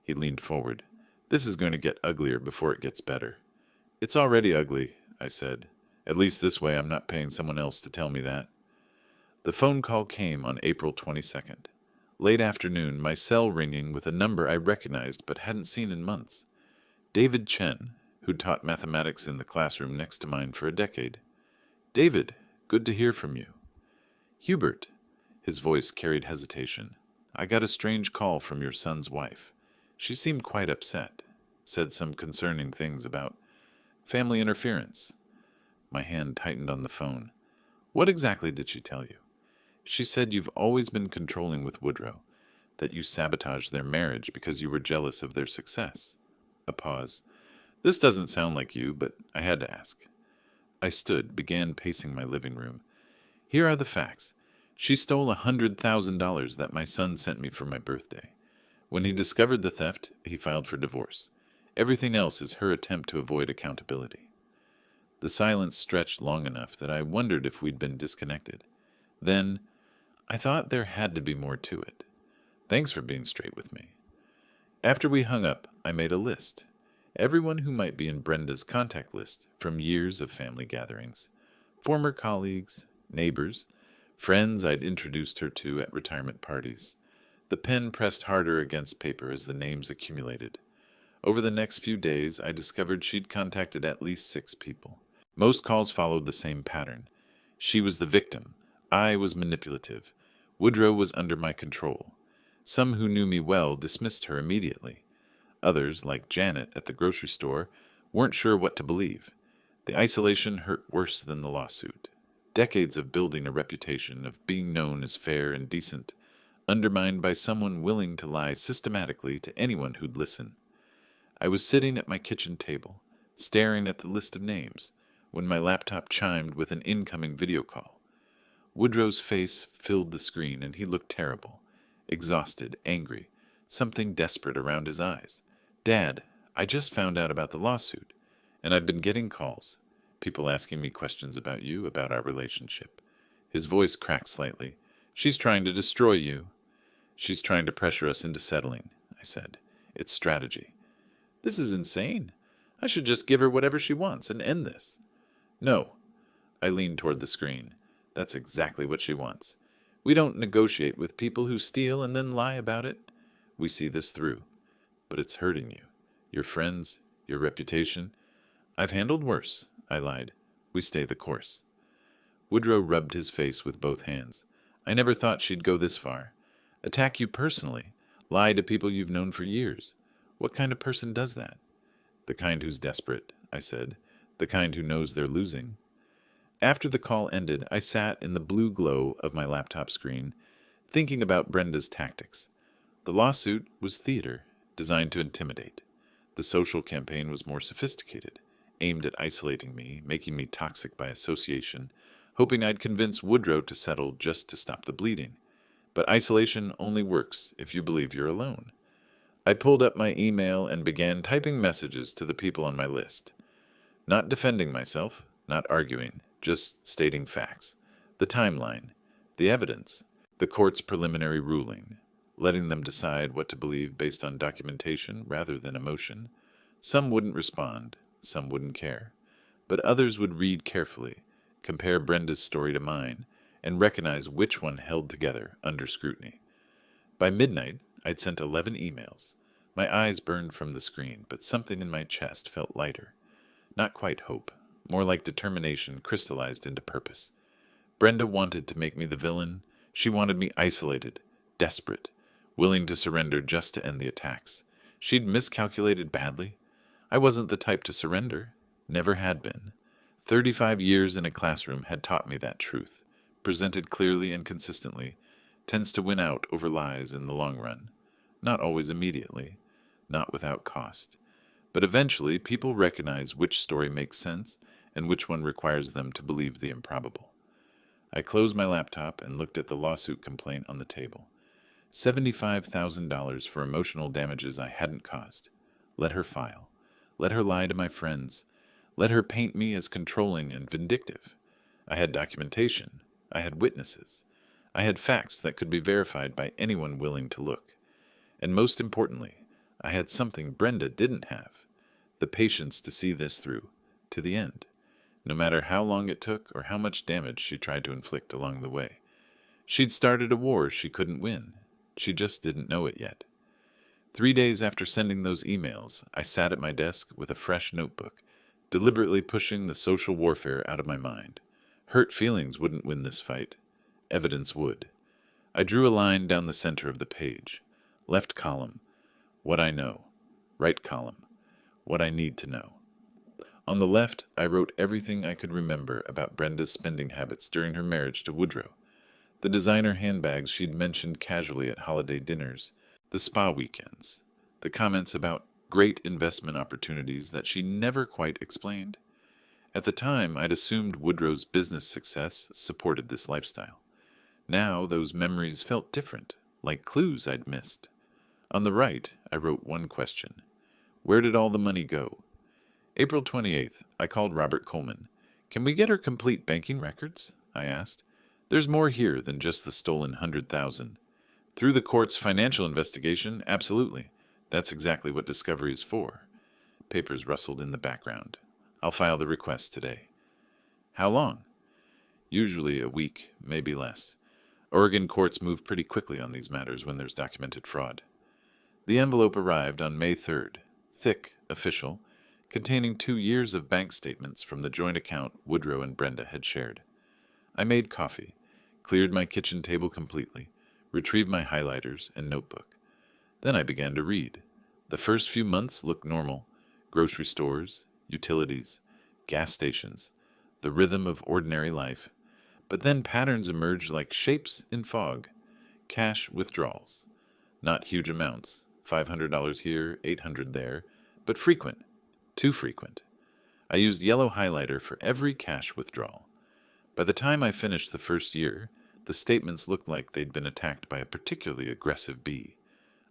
[SPEAKER 1] he leaned forward. This is going to get uglier before it gets better. It's already ugly, I said. At least this way I'm not paying someone else to tell me that. The phone call came on April 22nd. Late afternoon, my cell ringing with a number I recognized but hadn't seen in months. David Chen, who'd taught mathematics in the classroom next to mine for a decade. David, good to hear from you. Hubert, his voice carried hesitation. I got a strange call from your son's wife. She seemed quite upset, said some concerning things about family interference. My hand tightened on the phone. What exactly did she tell you? She said you've always been controlling with Woodrow, that you sabotaged their marriage because you were jealous of their success. A pause. This doesn't sound like you, but I had to ask. I stood, began pacing my living room. Here are the facts. She stole $100,000 that my son sent me for my birthday. When he discovered the theft, he filed for divorce. Everything else is her attempt to avoid accountability. The silence stretched long enough that I wondered if we'd been disconnected. Then, I thought there had to be more to it. Thanks for being straight with me. After we hung up, I made a list. Everyone who might be in Brenda's contact list from years of family gatherings. Former colleagues, neighbors, friends I'd introduced her to at retirement parties. The pen pressed harder against paper as the names accumulated. Over the next few days, I discovered she'd contacted at least 6 people. Most calls followed the same pattern. She was the victim. I was manipulative. Woodrow was under my control. Some who knew me well dismissed her immediately. Others, like Janet at the grocery store, weren't sure what to believe. The isolation hurt worse than the lawsuit. Decades of building a reputation of being known as fair and decent, undermined by someone willing to lie systematically to anyone who'd listen. I was sitting at my kitchen table, staring at the list of names, when my laptop chimed with an incoming video call. Woodrow's face filled the screen, and he looked terrible, exhausted, angry, something desperate around his eyes. "Dad, I just found out about the lawsuit, and I've been getting calls. People asking me questions about you, about our relationship." His voice cracked slightly. "She's trying to destroy you." "She's trying to pressure us into settling," I said. "It's strategy." "This is insane. I should just give her whatever she wants and end this." "No." I leaned toward the screen. "That's exactly what she wants. We don't negotiate with people who steal and then lie about it. We see this through. But it's hurting you. Your friends, your reputation." "I've handled worse," I lied. "We stay the course." Woodrow rubbed his face with both hands. "I never thought she'd go this far. Attack you personally. Lie to people you've known for years. What kind of person does that?" "The kind who's desperate," I said. "The kind who knows they're losing." After the call ended, I sat in the blue glow of my laptop screen, thinking about Brenda's tactics. The lawsuit was theater, designed to intimidate. The social campaign was more sophisticated, aimed at isolating me, making me toxic by association, hoping I'd convince Woodrow to settle just to stop the bleeding. But isolation only works if you believe you're alone. I pulled up my email and began typing messages to the people on my list. Not defending myself, not arguing, just stating facts. The timeline, the evidence, the court's preliminary ruling, letting them decide what to believe based on documentation rather than emotion. Some wouldn't respond, some wouldn't care. But others would read carefully, compare Brenda's story to mine, and recognize which one held together under scrutiny. By midnight, I'd sent 11 emails. My eyes burned from the screen, but something in my chest felt lighter. Not quite hope, more like determination crystallized into purpose. Brenda wanted to make me the villain. She wanted me isolated, desperate, willing to surrender just to end the attacks. She'd miscalculated badly. I wasn't the type to surrender, never had been. 35 years in a classroom had taught me that truth, presented clearly and consistently, tends to win out over lies in the long run. Not always immediately, not without cost. But eventually, people recognize which story makes sense and which one requires them to believe the improbable. I closed my laptop and looked at the lawsuit complaint on the table. $75,000 for emotional damages I hadn't caused. Let her file. Let her lie to my friends. Let her paint me as controlling and vindictive. I had documentation. I had witnesses. I had facts that could be verified by anyone willing to look. And most importantly, I had something Brenda didn't have, the patience to see this through, to the end, no matter how long it took or how much damage she tried to inflict along the way. She'd started a war she couldn't win. She just didn't know it yet. 3 days after sending those emails, I sat at my desk with a fresh notebook, deliberately pushing the social warfare out of my mind. Hurt feelings wouldn't win this fight. Evidence would. I drew a line down the center of the page. Left column, what I know. Right column, what I need to know. On the left, I wrote everything I could remember about Brenda's spending habits during her marriage to Woodrow. The designer handbags she'd mentioned casually at holiday dinners, the spa weekends, the comments about great investment opportunities that she never quite explained. At the time, I'd assumed Woodrow's business success supported this lifestyle. Now those memories felt different, like clues I'd missed. On the right, I wrote one question. Where did all the money go? April 28th, I called Robert Coleman. Can we get her complete banking records? I asked. There's more here than just the stolen 100,000. Through the court's financial investigation, absolutely. That's exactly what discovery is for. Papers rustled in the background. I'll file the request today. How long? Usually a week, maybe less. Oregon courts move pretty quickly on these matters when there's documented fraud. The envelope arrived on May 3rd, thick, official, containing 2 years of bank statements from the joint account Woodrow and Brenda had shared. I made coffee, cleared my kitchen table completely, retrieved my highlighters and notebook. Then I began to read. The first few months looked normal. Grocery stores, utilities, gas stations, the rhythm of ordinary life. But then patterns emerged like shapes in fog. Cash withdrawals. Not huge amounts, $500 here, $800 there, but frequent, too frequent. I used yellow highlighter for every cash withdrawal. By the time I finished the first year, the statements looked like they'd been attacked by a particularly aggressive bee.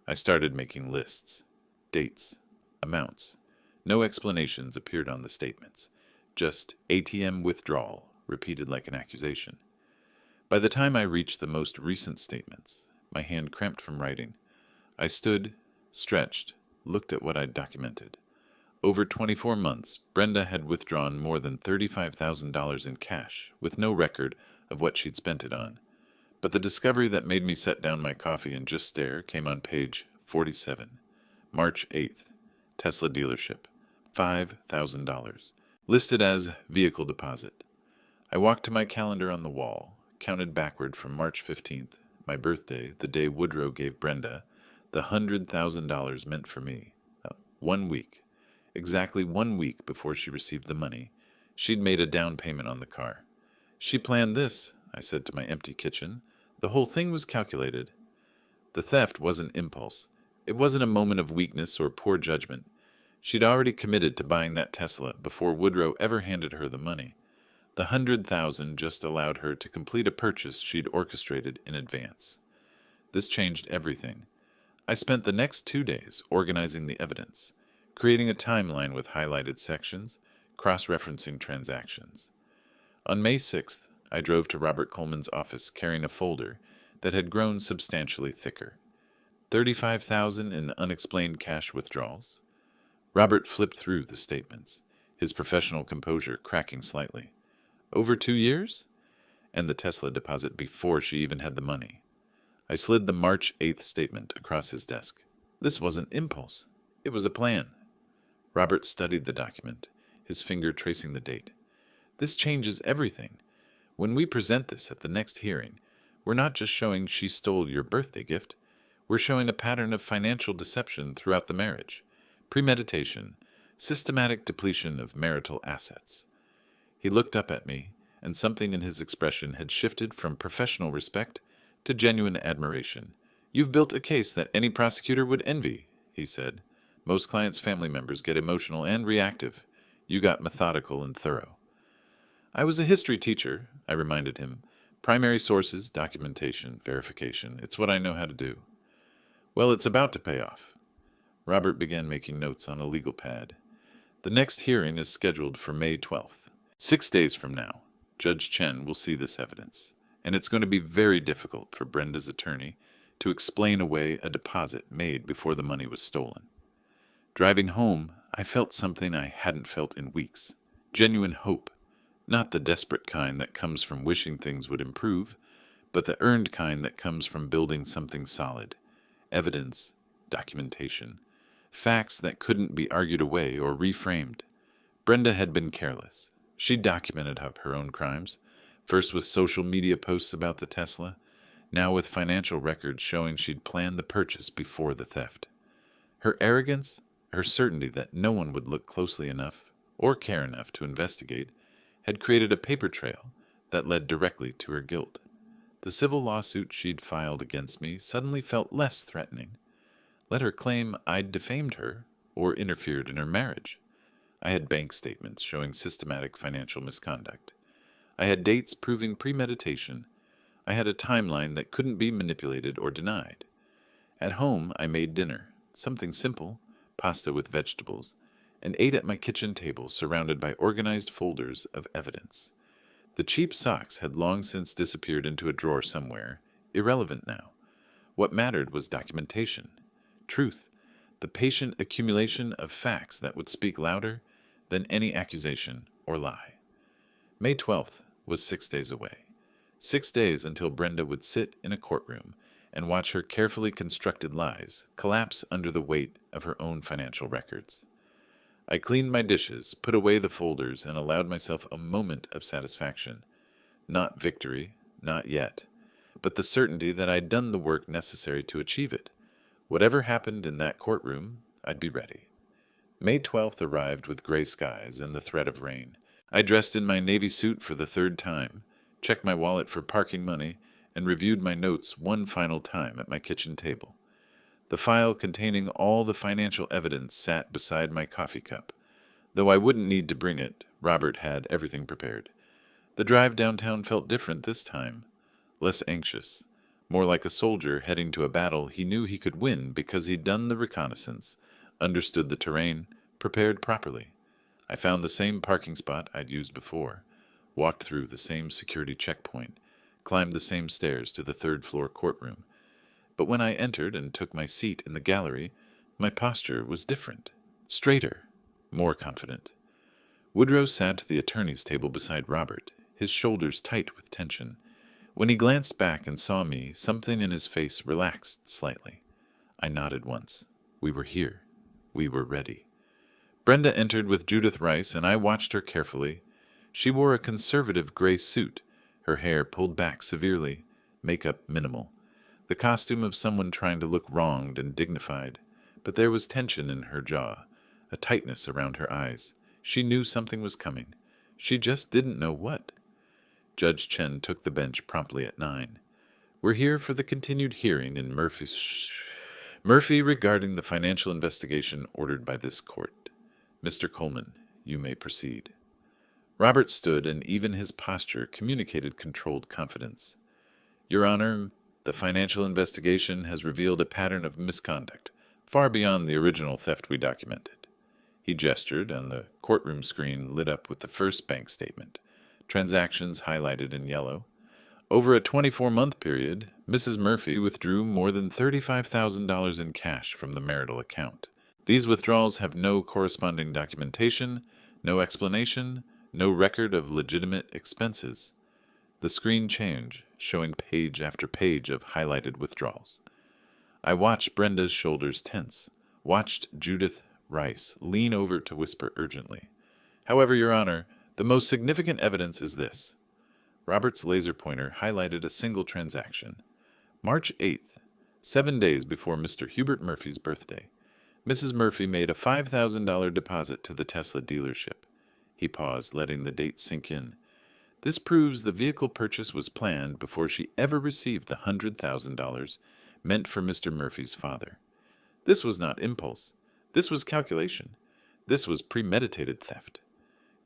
[SPEAKER 1] I started making lists. Dates. Amounts. No explanations appeared on the statements. Just ATM withdrawal, repeated like an accusation. By the time I reached the most recent statements, my hand cramped from writing. I stood, stretched, looked at what I'd documented. Over 24 months, Brenda had withdrawn more than $35,000 in cash, with no record of what she'd spent it on. But the discovery that made me set down my coffee and just stare came on page 47. March 8th. Tesla dealership. $5,000. Listed as vehicle deposit. I walked to my calendar on the wall, counted backward from March 15th, my birthday, the day Woodrow gave Brenda, the $100,000 meant for me. 1 week. Exactly 1 week before she received the money, she'd made a down payment on the car. She planned this, I said to my empty kitchen. The whole thing was calculated. The theft wasn't impulse. It wasn't a moment of weakness or poor judgment. She'd already committed to buying that Tesla before Woodrow ever handed her the money. The 100,000 just allowed her to complete a purchase she'd orchestrated in advance. This changed everything. I spent the next 2 days organizing the evidence, creating a timeline with highlighted sections, cross-referencing transactions. On May 6th, I drove to Robert Coleman's office carrying a folder that had grown substantially thicker. 35,000 in unexplained cash withdrawals. Robert flipped through the statements, his professional composure cracking slightly. Over 2 years? And the Tesla deposit before she even had the money. I slid the March 8th statement across his desk. This wasn't impulse. It was a plan. Robert studied the document, his finger tracing the date. This changes everything. When we present this at the next hearing, we're not just showing she stole your birthday gift. We're showing a pattern of financial deception throughout the marriage, premeditation, systematic depletion of marital assets. He looked up at me, and something in his expression had shifted from professional respect to genuine admiration. You've built a case that any prosecutor would envy, he said. Most clients' family members get emotional and reactive. You got methodical and thorough. I was a history teacher, I reminded him. Primary sources, documentation, verification. It's what I know how to do. Well, it's about to pay off. Robert began making notes on a legal pad. The next hearing is scheduled for May 12th. 6 days from now, Judge Chen will see this evidence, and it's going to be very difficult for Brenda's attorney to explain away a deposit made before the money was stolen. Driving home, I felt something I hadn't felt in weeks. Genuine hope. Not the desperate kind that comes from wishing things would improve, but the earned kind that comes from building something solid. Evidence, documentation, facts that couldn't be argued away or reframed. Brenda had been careless. She documented up her own crimes, first with social media posts about the Tesla, now with financial records showing she'd planned the purchase before the theft. Her arrogance, her certainty that no one would look closely enough or care enough to investigate, had created a paper trail that led directly to her guilt. The civil lawsuit she'd filed against me suddenly felt less threatening. Let her claim I'd defamed her or interfered in her marriage. I had bank statements showing systematic financial misconduct. I had dates proving premeditation. I had a timeline that couldn't be manipulated or denied. At home, I made dinner, something simple, pasta with vegetables, and ate at my kitchen table surrounded by organized folders of evidence. The cheap socks had long since disappeared into a drawer somewhere, irrelevant now. What mattered was documentation, truth, the patient accumulation of facts that would speak louder than any accusation or lie. May 12th was 6 days away. 6 days until Brenda would sit in a courtroom and watch her carefully constructed lies collapse under the weight of her own financial records. I cleaned my dishes, put away the folders, and allowed myself a moment of satisfaction. Not victory, not yet, but the certainty that I'd done the work necessary to achieve it. Whatever happened in that courtroom, I'd be ready. May 12th arrived with gray skies and the threat of rain. I dressed in my navy suit for the third time, checked my wallet for parking money, and reviewed my notes one final time at my kitchen table. The file containing all the financial evidence sat beside my coffee cup. Though I wouldn't need to bring it, Robert had everything prepared. The drive downtown felt different this time, less anxious, more like a soldier heading to a battle he knew he could win because he'd done the reconnaissance, understood the terrain, prepared properly. I found the same parking spot I'd used before, walked through the same security checkpoint, climbed the same stairs to the third-floor courtroom. But when I entered and took my seat in the gallery, my posture was different, straighter, more confident. Woodrow sat at the attorney's table beside Robert, his shoulders tight with tension. When he glanced back and saw me, something in his face relaxed slightly. I nodded once. We were here. We were ready. Brenda entered with Judith Rice, and I watched her carefully. She wore a conservative gray suit, her hair pulled back severely, makeup minimal. The costume of someone trying to look wronged and dignified. But there was tension in her jaw, a tightness around her eyes. She knew something was coming. She just didn't know what. Judge Chen took the bench promptly at 9. We're here for the continued hearing in Murphy regarding the financial investigation ordered by this court. Mr. Coleman, you may proceed. Robert stood, and even his posture communicated controlled confidence. Your Honor, the financial investigation has revealed a pattern of misconduct, far beyond the original theft we documented. He gestured, and the courtroom screen lit up with the first bank statement, transactions highlighted in yellow. Over a 24-month period, Mrs. Murphy withdrew more than $35,000 in cash from the marital account. These withdrawals have no corresponding documentation, no explanation, no record of legitimate expenses. The screen changed, showing page after page of highlighted withdrawals. I watched Brenda's shoulders tense, watched Judith Rice lean over to whisper urgently. However, Your Honor, the most significant evidence is this. Robert's laser pointer highlighted a single transaction. March 8th, 7 days before Mr. Hubert Murphy's birthday, Mrs. Murphy made a $5,000 deposit to the Tesla dealership. He paused, letting the date sink in. This proves the vehicle purchase was planned before she ever received the $100,000 meant for Mr. Murphy's father. This was not impulse. This was calculation. This was premeditated theft.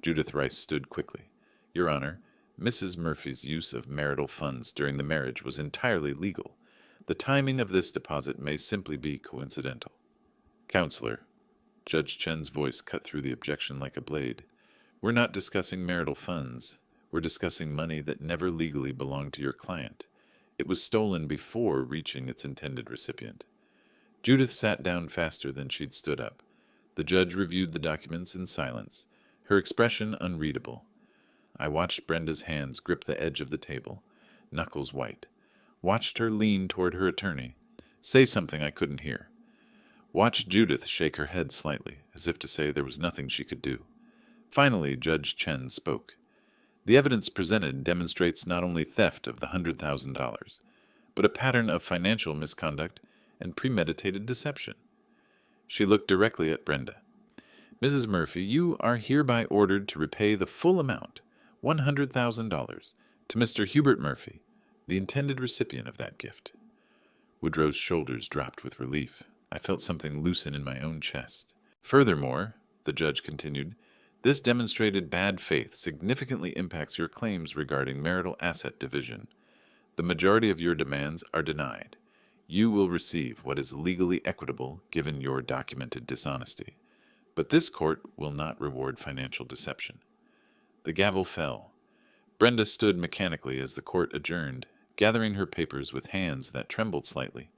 [SPEAKER 1] Judith Rice stood quickly. Your Honor, Mrs. Murphy's use of marital funds during the marriage was entirely legal. The timing of this deposit may simply be coincidental. Counselor, Judge Chen's voice cut through the objection like a blade. We're not discussing marital funds. We're discussing money that never legally belonged to your client. It was stolen before reaching its intended recipient. Judith sat down faster than she'd stood up. The judge reviewed the documents in silence, her expression unreadable. I watched Brenda's hands grip the edge of the table, knuckles white. Watched her lean toward her attorney, say something I couldn't hear. Watched Judith shake her head slightly, as if to say there was nothing she could do. Finally, Judge Chen spoke. The evidence presented demonstrates not only theft of the $100,000, but a pattern of financial misconduct and premeditated deception. She looked directly at Brenda. Mrs. Murphy, you are hereby ordered to repay the full amount, $100,000, to Mr. Hubert Murphy, the intended recipient of that gift. Woodrow's shoulders dropped with relief. I felt something loosen in my own chest. Furthermore, the judge continued, this demonstrated bad faith significantly impacts your claims regarding marital asset division. The majority of your demands are denied. You will receive what is legally equitable given your documented dishonesty. But this court will not reward financial deception. The gavel fell. Brenda stood mechanically as the court adjourned, gathering her papers with hands that trembled slightly.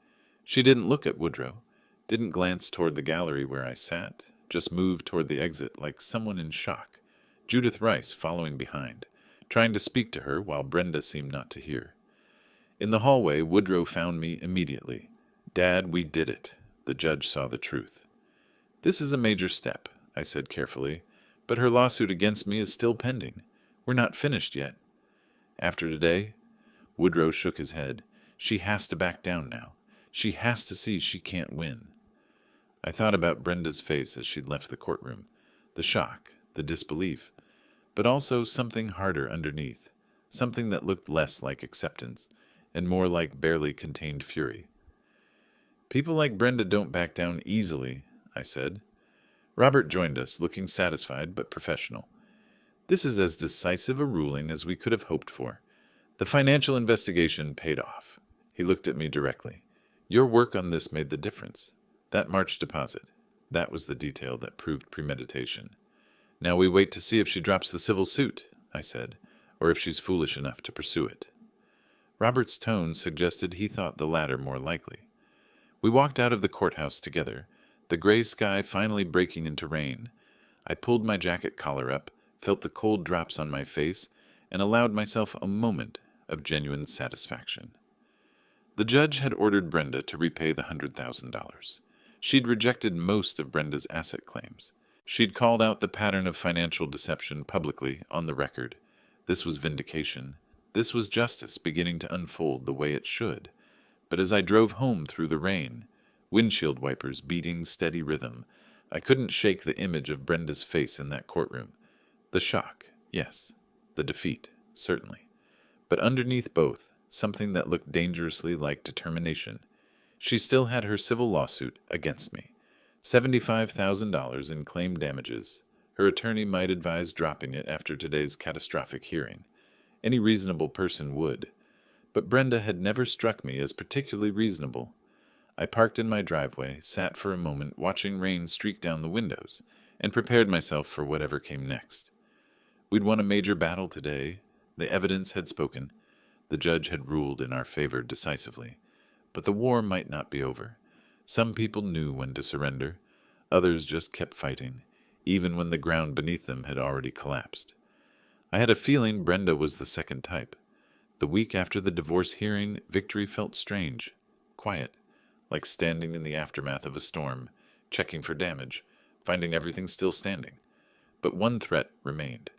[SPEAKER 1] She didn't look at Woodrow, didn't glance toward the gallery where I sat, just moved toward the exit like someone in shock, Judith Rice following behind, trying to speak to her while Brenda seemed not to hear. In the hallway, Woodrow found me immediately. "Dad, we did it." The judge saw the truth. "This is a major step," I said carefully, "but her lawsuit against me is still pending. We're not finished yet." "After today?" Woodrow shook his head. "She has to back down now. She has to see she can't win." I thought about Brenda's face as she'd left the courtroom. The shock, the disbelief, but also something harder underneath, something that looked less like acceptance and more like barely contained fury. "People like Brenda don't back down easily," I said. Robert joined us, looking satisfied but professional. "This is as decisive a ruling as we could have hoped for. The financial investigation paid off." He looked at me directly. "Your work on this made the difference. That March deposit, that was the detail that proved premeditation. Now we wait to see if she drops the civil suit," I said, "or if she's foolish enough to pursue it." Robert's tone suggested he thought the latter more likely. We walked out of the courthouse together, the gray sky finally breaking into rain. I pulled my jacket collar up, felt the cold drops on my face, and allowed myself a moment of genuine satisfaction. The judge had ordered Brenda to repay the $100,000. She'd rejected most of Brenda's asset claims. She'd called out the pattern of financial deception publicly on the record. This was vindication. This was justice beginning to unfold the way it should. But as I drove home through the rain, windshield wipers beating steady rhythm, I couldn't shake the image of Brenda's face in that courtroom. The shock, yes. The defeat, certainly. But underneath both, something that looked dangerously like determination. She still had her civil lawsuit against me. $75,000 in claim damages. Her attorney might advise dropping it after today's catastrophic hearing. Any reasonable person would. But Brenda had never struck me as particularly reasonable. I parked in my driveway, sat for a moment watching rain streak down the windows, and prepared myself for whatever came next. We'd won a major battle today. The evidence had spoken. The judge had ruled in our favor decisively. But the war might not be over. Some people knew when to surrender. Others just kept fighting, even when the ground beneath them had already collapsed. I had a feeling Brenda was the second type. The week after the divorce hearing, victory felt strange, quiet, like standing in the aftermath of a storm, checking for damage, finding everything still standing. But one threat remained.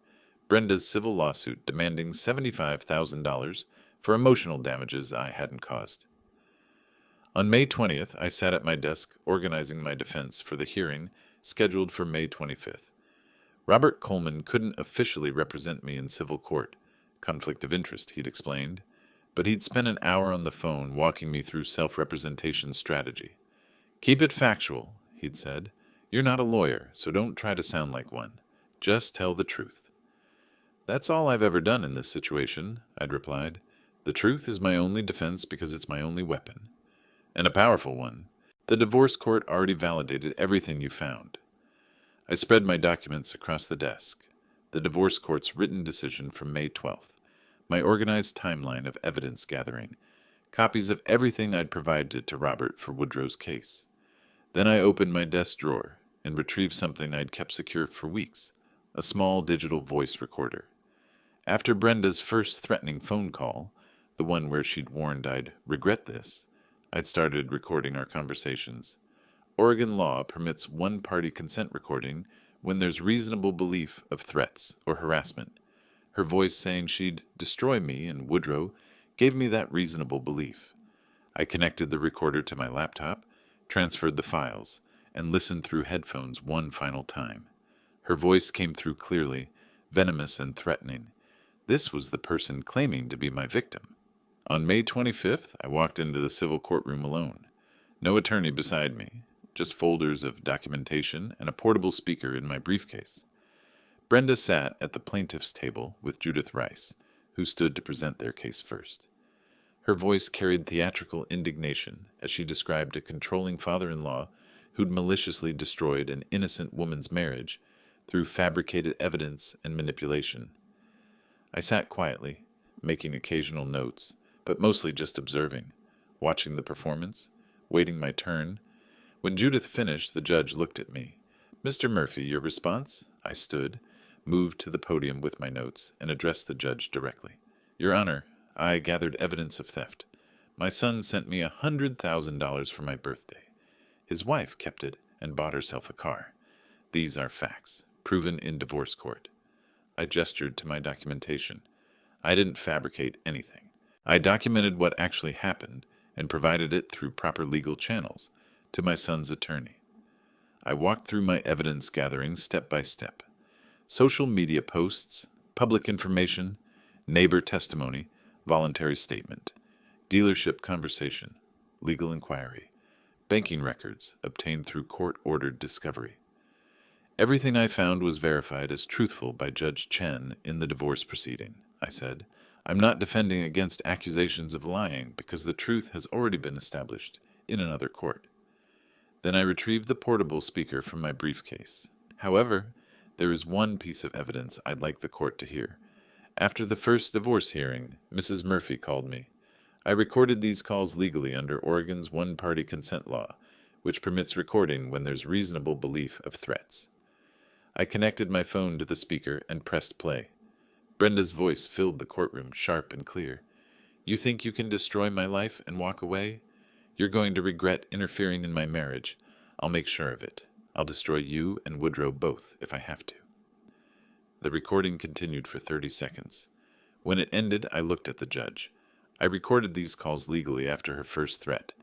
[SPEAKER 1] Brenda's civil lawsuit demanding $75,000 for emotional damages I hadn't caused. On May 20th, I sat at my desk organizing my defense for the hearing scheduled for May 25th. Robert Coleman couldn't officially represent me in civil court. Conflict of interest, he'd explained. But he'd spent an hour on the phone walking me through self-representation strategy. "Keep it factual," he'd said. "You're not a lawyer, so don't try to sound like one. Just tell the truth." "That's all I've ever done in this situation," I'd replied. "The truth is my only defense because it's my only weapon. And a powerful one. The divorce court already validated everything you found." I spread my documents across the desk. The divorce court's written decision from May 12th. My organized timeline of evidence gathering. Copies of everything I'd provided to Robert for Woodrow's case. Then I opened my desk drawer and retrieved something I'd kept secure for weeks. A small digital voice recorder. After Brenda's first threatening phone call, the one where she'd warned I'd regret this, I'd started recording our conversations. Oregon law permits one-party consent recording when there's reasonable belief of threats or harassment. Her voice saying she'd destroy me and Woodrow gave me that reasonable belief. I connected the recorder to my laptop, transferred the files, and listened through headphones one final time. Her voice came through clearly, venomous and threatening. This was the person claiming to be my victim. On May 25th, I walked into the civil courtroom alone. No attorney beside me, just folders of documentation and a portable speaker in my briefcase. Brenda sat at the plaintiff's table with Judith Rice, who stood to present their case first. Her voice carried theatrical indignation as she described a controlling father-in-law who'd maliciously destroyed an innocent woman's marriage through fabricated evidence and manipulation. I sat quietly, making occasional notes, but mostly just observing, watching the performance, waiting my turn. When Judith finished, the judge looked at me. "Mr. Murphy, your response?" I stood, moved to the podium with my notes, and addressed the judge directly. "Your Honor, I gathered evidence of theft. My son sent me $100,000 for my birthday. His wife kept it and bought herself a car. These are facts, proven in divorce court." I gestured to my documentation. I didn't fabricate anything. I documented what actually happened and provided it through proper legal channels to my son's attorney. I walked through my evidence gathering step by step. Social media posts, public information, neighbor testimony, voluntary statement, dealership conversation, legal inquiry, banking records obtained through court-ordered discovery. Everything I found was verified as truthful by Judge Chen in the divorce proceeding, I said. "I'm not defending against accusations of lying because the truth has already been established in another court." Then I retrieved the portable speaker from my briefcase. "However, there is one piece of evidence I'd like the court to hear. After the first divorce hearing, Mrs. Murphy called me. I recorded these calls legally under Oregon's one-party consent law, which permits recording when there's reasonable belief of threats." I connected my phone to the speaker and pressed play. Brenda's voice filled the courtroom, sharp and clear. "You think you can destroy my life and walk away? You're going to regret interfering in my marriage. I'll make sure of it. I'll destroy you and Woodrow both if I have to." The recording continued for 30 seconds. When it ended, I looked at the judge. "I recorded these calls legally after her first threat.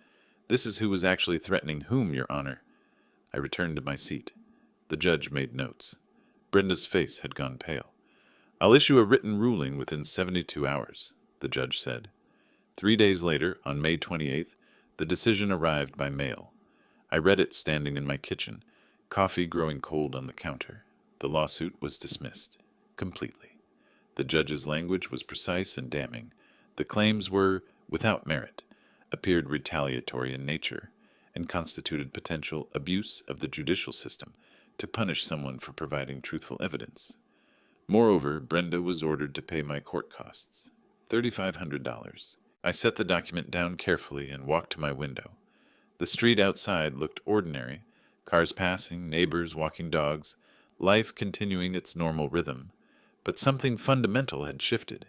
[SPEAKER 1] This is who was actually threatening whom, Your Honor." I returned to my seat. The judge made notes. Brenda's face had gone pale. "I'll issue a written ruling within 72 hours, the judge said. 3 days later, on May 28th, the decision arrived by mail. I read it standing in my kitchen, coffee growing cold on the counter. The lawsuit was dismissed. Completely. The judge's language was precise and damning. The claims were without merit, appeared retaliatory in nature, and constituted potential abuse of the judicial system to punish someone for providing truthful evidence. Moreover, Brenda was ordered to pay my court costs, $3,500. I set the document down carefully and walked to my window. The street outside looked ordinary, cars passing, neighbors walking dogs, life continuing its normal rhythm. But something fundamental had shifted.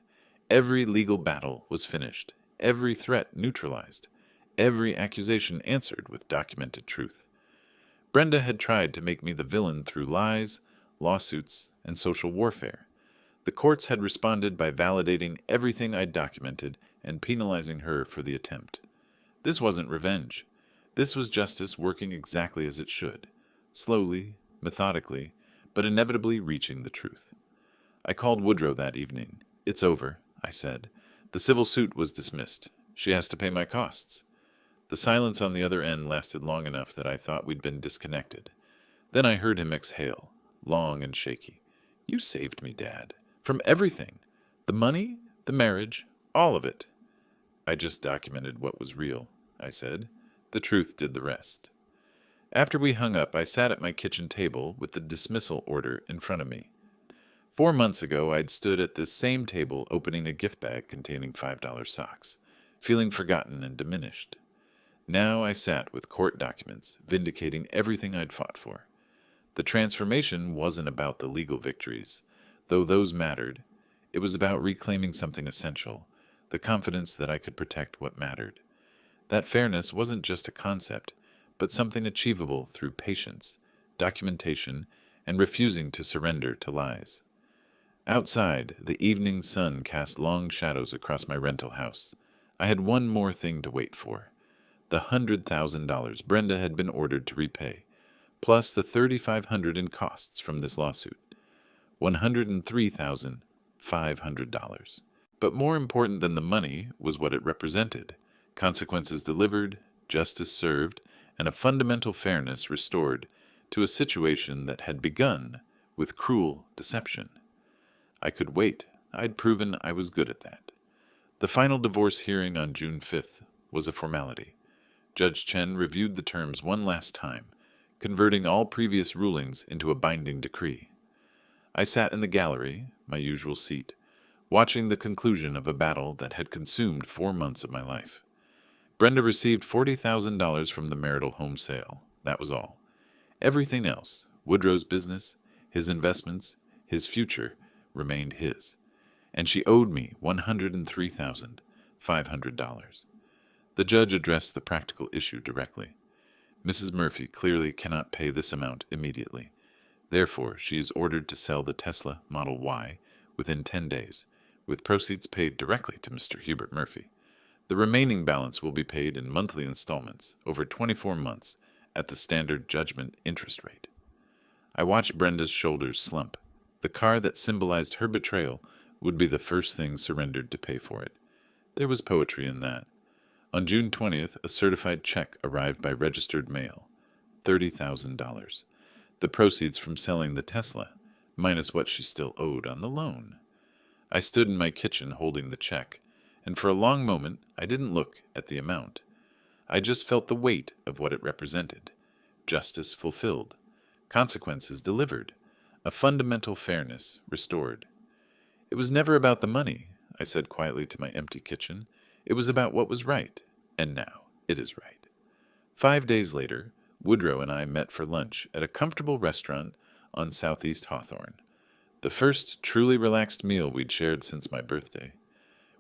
[SPEAKER 1] Every legal battle was finished, every threat neutralized, every accusation answered with documented truth. Brenda had tried to make me the villain through lies, lawsuits, and social warfare. The courts had responded by validating everything I'd documented and penalizing her for the attempt. This wasn't revenge. This was justice working exactly as it should, slowly, methodically, but inevitably reaching the truth. I called Woodrow that evening. "It's over," I said. "The civil suit was dismissed. She has to pay my costs." The silence on the other end lasted long enough that I thought we'd been disconnected. Then I heard him exhale, long and shaky. "You saved me, Dad. From everything. The money, the marriage, all of it." "I just documented what was real," I said. "The truth did the rest." After we hung up, I sat at my kitchen table with the dismissal order in front of me. 4 months ago, I'd stood at this same table opening a gift bag containing $5 socks, feeling forgotten and diminished. Now I sat with court documents, vindicating everything I'd fought for. The transformation wasn't about the legal victories, though those mattered. It was about reclaiming something essential, the confidence that I could protect what mattered. That fairness wasn't just a concept, but something achievable through patience, documentation, and refusing to surrender to lies. Outside, the evening sun cast long shadows across my rental house. I had one more thing to wait for. The $100,000 Brenda had been ordered to repay, plus the $3,500 in costs from this lawsuit. $103,500. But more important than the money was what it represented. Consequences delivered, justice served, and a fundamental fairness restored to a situation that had begun with cruel deception. I could wait. I'd proven I was good at that. The final divorce hearing on June 5th was a formality. Judge Chen reviewed the terms one last time, converting all previous rulings into a binding decree. I sat in the gallery, my usual seat, watching the conclusion of a battle that had consumed 4 months of my life. Brenda received $40,000 from the marital home sale. That was all. Everything else, Woodrow's business, his investments, his future, remained his. And she owed me $103,500. The judge addressed the practical issue directly. Mrs. Murphy clearly cannot pay this amount immediately. Therefore, she is ordered to sell the Tesla Model Y within 10 days, with proceeds paid directly to Mr. Hubert Murphy. The remaining balance will be paid in monthly installments over 24 months at the standard judgment interest rate. I watched Brenda's shoulders slump. The car that symbolized her betrayal would be the first thing surrendered to pay for it. There was poetry in that. On June 20th, a certified check arrived by registered mail, $30,000. The proceeds from selling the Tesla, minus what she still owed on the loan. I stood in my kitchen holding the check, and for a long moment I didn't look at the amount. I just felt the weight of what it represented. Justice fulfilled. Consequences delivered. A fundamental fairness restored. It was never about the money, I said quietly to my empty kitchen. It was about what was right, and now it is right. 5 days later, Woodrow and I met for lunch at a comfortable restaurant on Southeast Hawthorne. The first truly relaxed meal we'd shared since my birthday.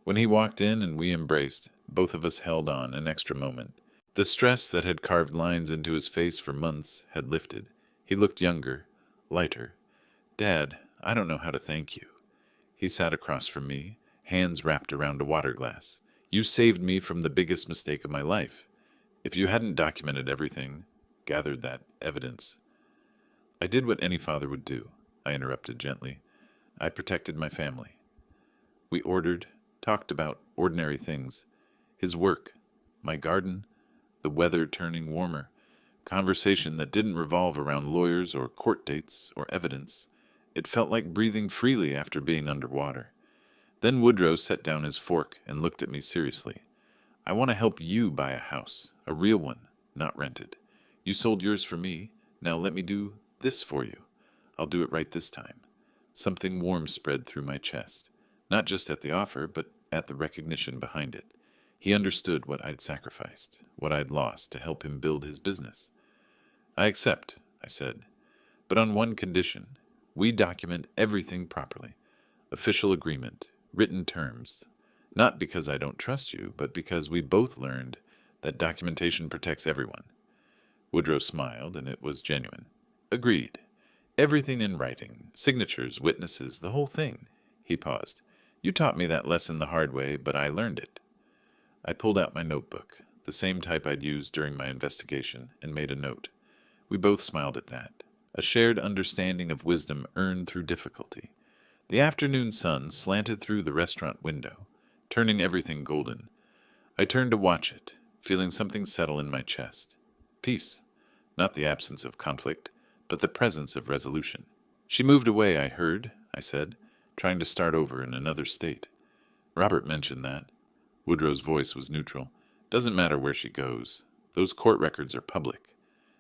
[SPEAKER 1] When he walked in and we embraced, both of us held on an extra moment. The stress that had carved lines into his face for months had lifted. He looked younger, lighter. "Dad, I don't know how to thank you." He sat across from me, hands wrapped around a water glass. "You saved me from the biggest mistake of my life. If you hadn't documented everything, gathered that evidence." "I did what any father would do," I interrupted gently. "I protected my family." We ordered, talked about ordinary things. His work, my garden, the weather turning warmer. Conversation that didn't revolve around lawyers or court dates or evidence. It felt like breathing freely after being underwater. Then Woodrow set down his fork and looked at me seriously. "I want to help you buy a house, a real one, not rented. You sold yours for me. Now let me do this for you. I'll do it right this time." Something warm spread through my chest, not just at the offer, but at the recognition behind it. He understood what I'd sacrificed, what I'd lost to help him build his business. "I accept," I said, "but on one condition. We document everything properly. Official agreement, written terms. Not because I don't trust you, but because we both learned that documentation protects everyone." Woodrow smiled, and it was genuine. "Agreed. Everything in writing, signatures, witnesses, the whole thing." He paused. "You taught me that lesson the hard way, but I learned it." I pulled out my notebook, the same type I'd used during my investigation, and made a note. We both smiled at that. A shared understanding of wisdom earned through difficulty. The afternoon sun slanted through the restaurant window, turning everything golden. I turned to watch it, feeling something settle in my chest. Peace. Not the absence of conflict, but the presence of resolution. "She moved away, I heard," I said, trying to start over in another state. "Robert mentioned that." Woodrow's voice was neutral. "Doesn't matter where she goes. Those court records are public."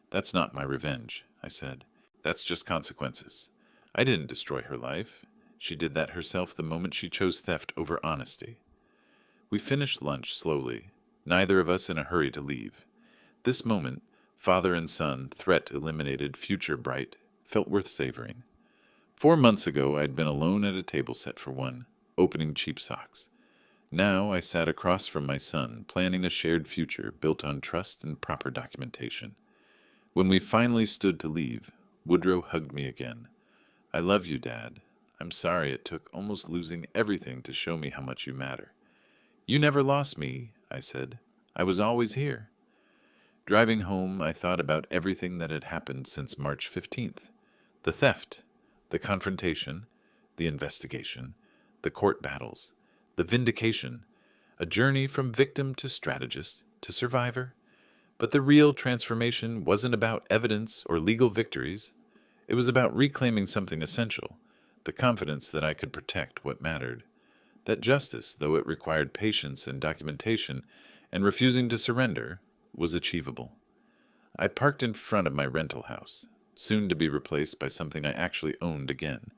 [SPEAKER 1] "That's not my revenge," I said. "That's just consequences. I didn't destroy her life. She did that herself the moment she chose theft over honesty." We finished lunch slowly, neither of us in a hurry to leave. This moment, father and son, threat eliminated, future bright, felt worth savoring. 4 months ago I'd been alone at a table set for one, opening cheap socks. Now I sat across from my son, planning a shared future built on trust and proper documentation. When we finally stood to leave, Woodrow hugged me again. "I love you, Dad. I'm sorry it took almost losing everything to show me how much you matter." "You never lost me," I said. "I was always here." Driving home, I thought about everything that had happened since March 15th. The theft, the confrontation, the investigation, the court battles, the vindication, a journey from victim to strategist to survivor. But the real transformation wasn't about evidence or legal victories. It was about reclaiming something essential, the confidence that I could protect what mattered. that justice, though it required patience and documentation and refusing to surrender, was achievable. I parked in front of my rental house, soon to be replaced by something I actually owned again,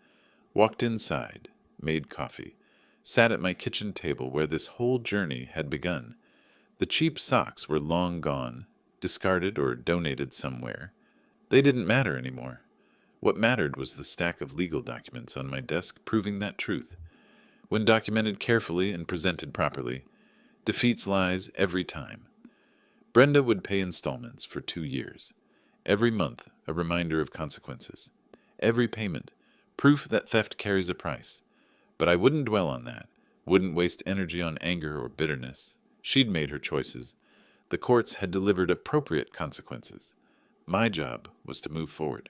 [SPEAKER 1] walked inside, made coffee, sat at my kitchen table where this whole journey had begun. The cheap socks were long gone, discarded or donated somewhere. They didn't matter anymore. What mattered was the stack of legal documents on my desk proving that truth. When documented carefully and presented properly, defeats lies every time. Brenda would pay installments for 2 years. Every month, a reminder of consequences. Every payment, proof that theft carries a price. But I wouldn't dwell on that, wouldn't waste energy on anger or bitterness. She'd made her choices. The courts had delivered appropriate consequences. My job was to move forward,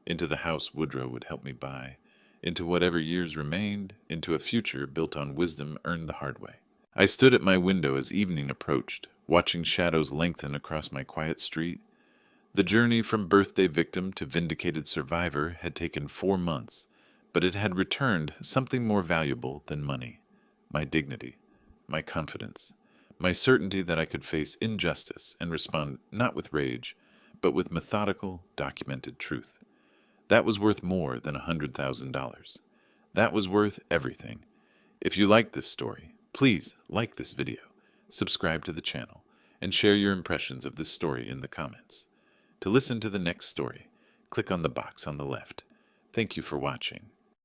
[SPEAKER 1] into the house Woodrow would help me buy, into whatever years remained, into a future built on wisdom earned the hard way. I stood at my window as evening approached, watching shadows lengthen across my quiet street. The journey from birthday victim to vindicated survivor had taken 4 months, but it had returned something more valuable than money: my dignity, my confidence, my certainty that I could face injustice and respond not with rage, but with methodical, documented truth. That was worth more than $100,000. That was worth everything. If you like this story, please like this video, subscribe to the channel, and share your impressions of this story in the comments. To listen to the next story, click on the box on the left. Thank you for watching.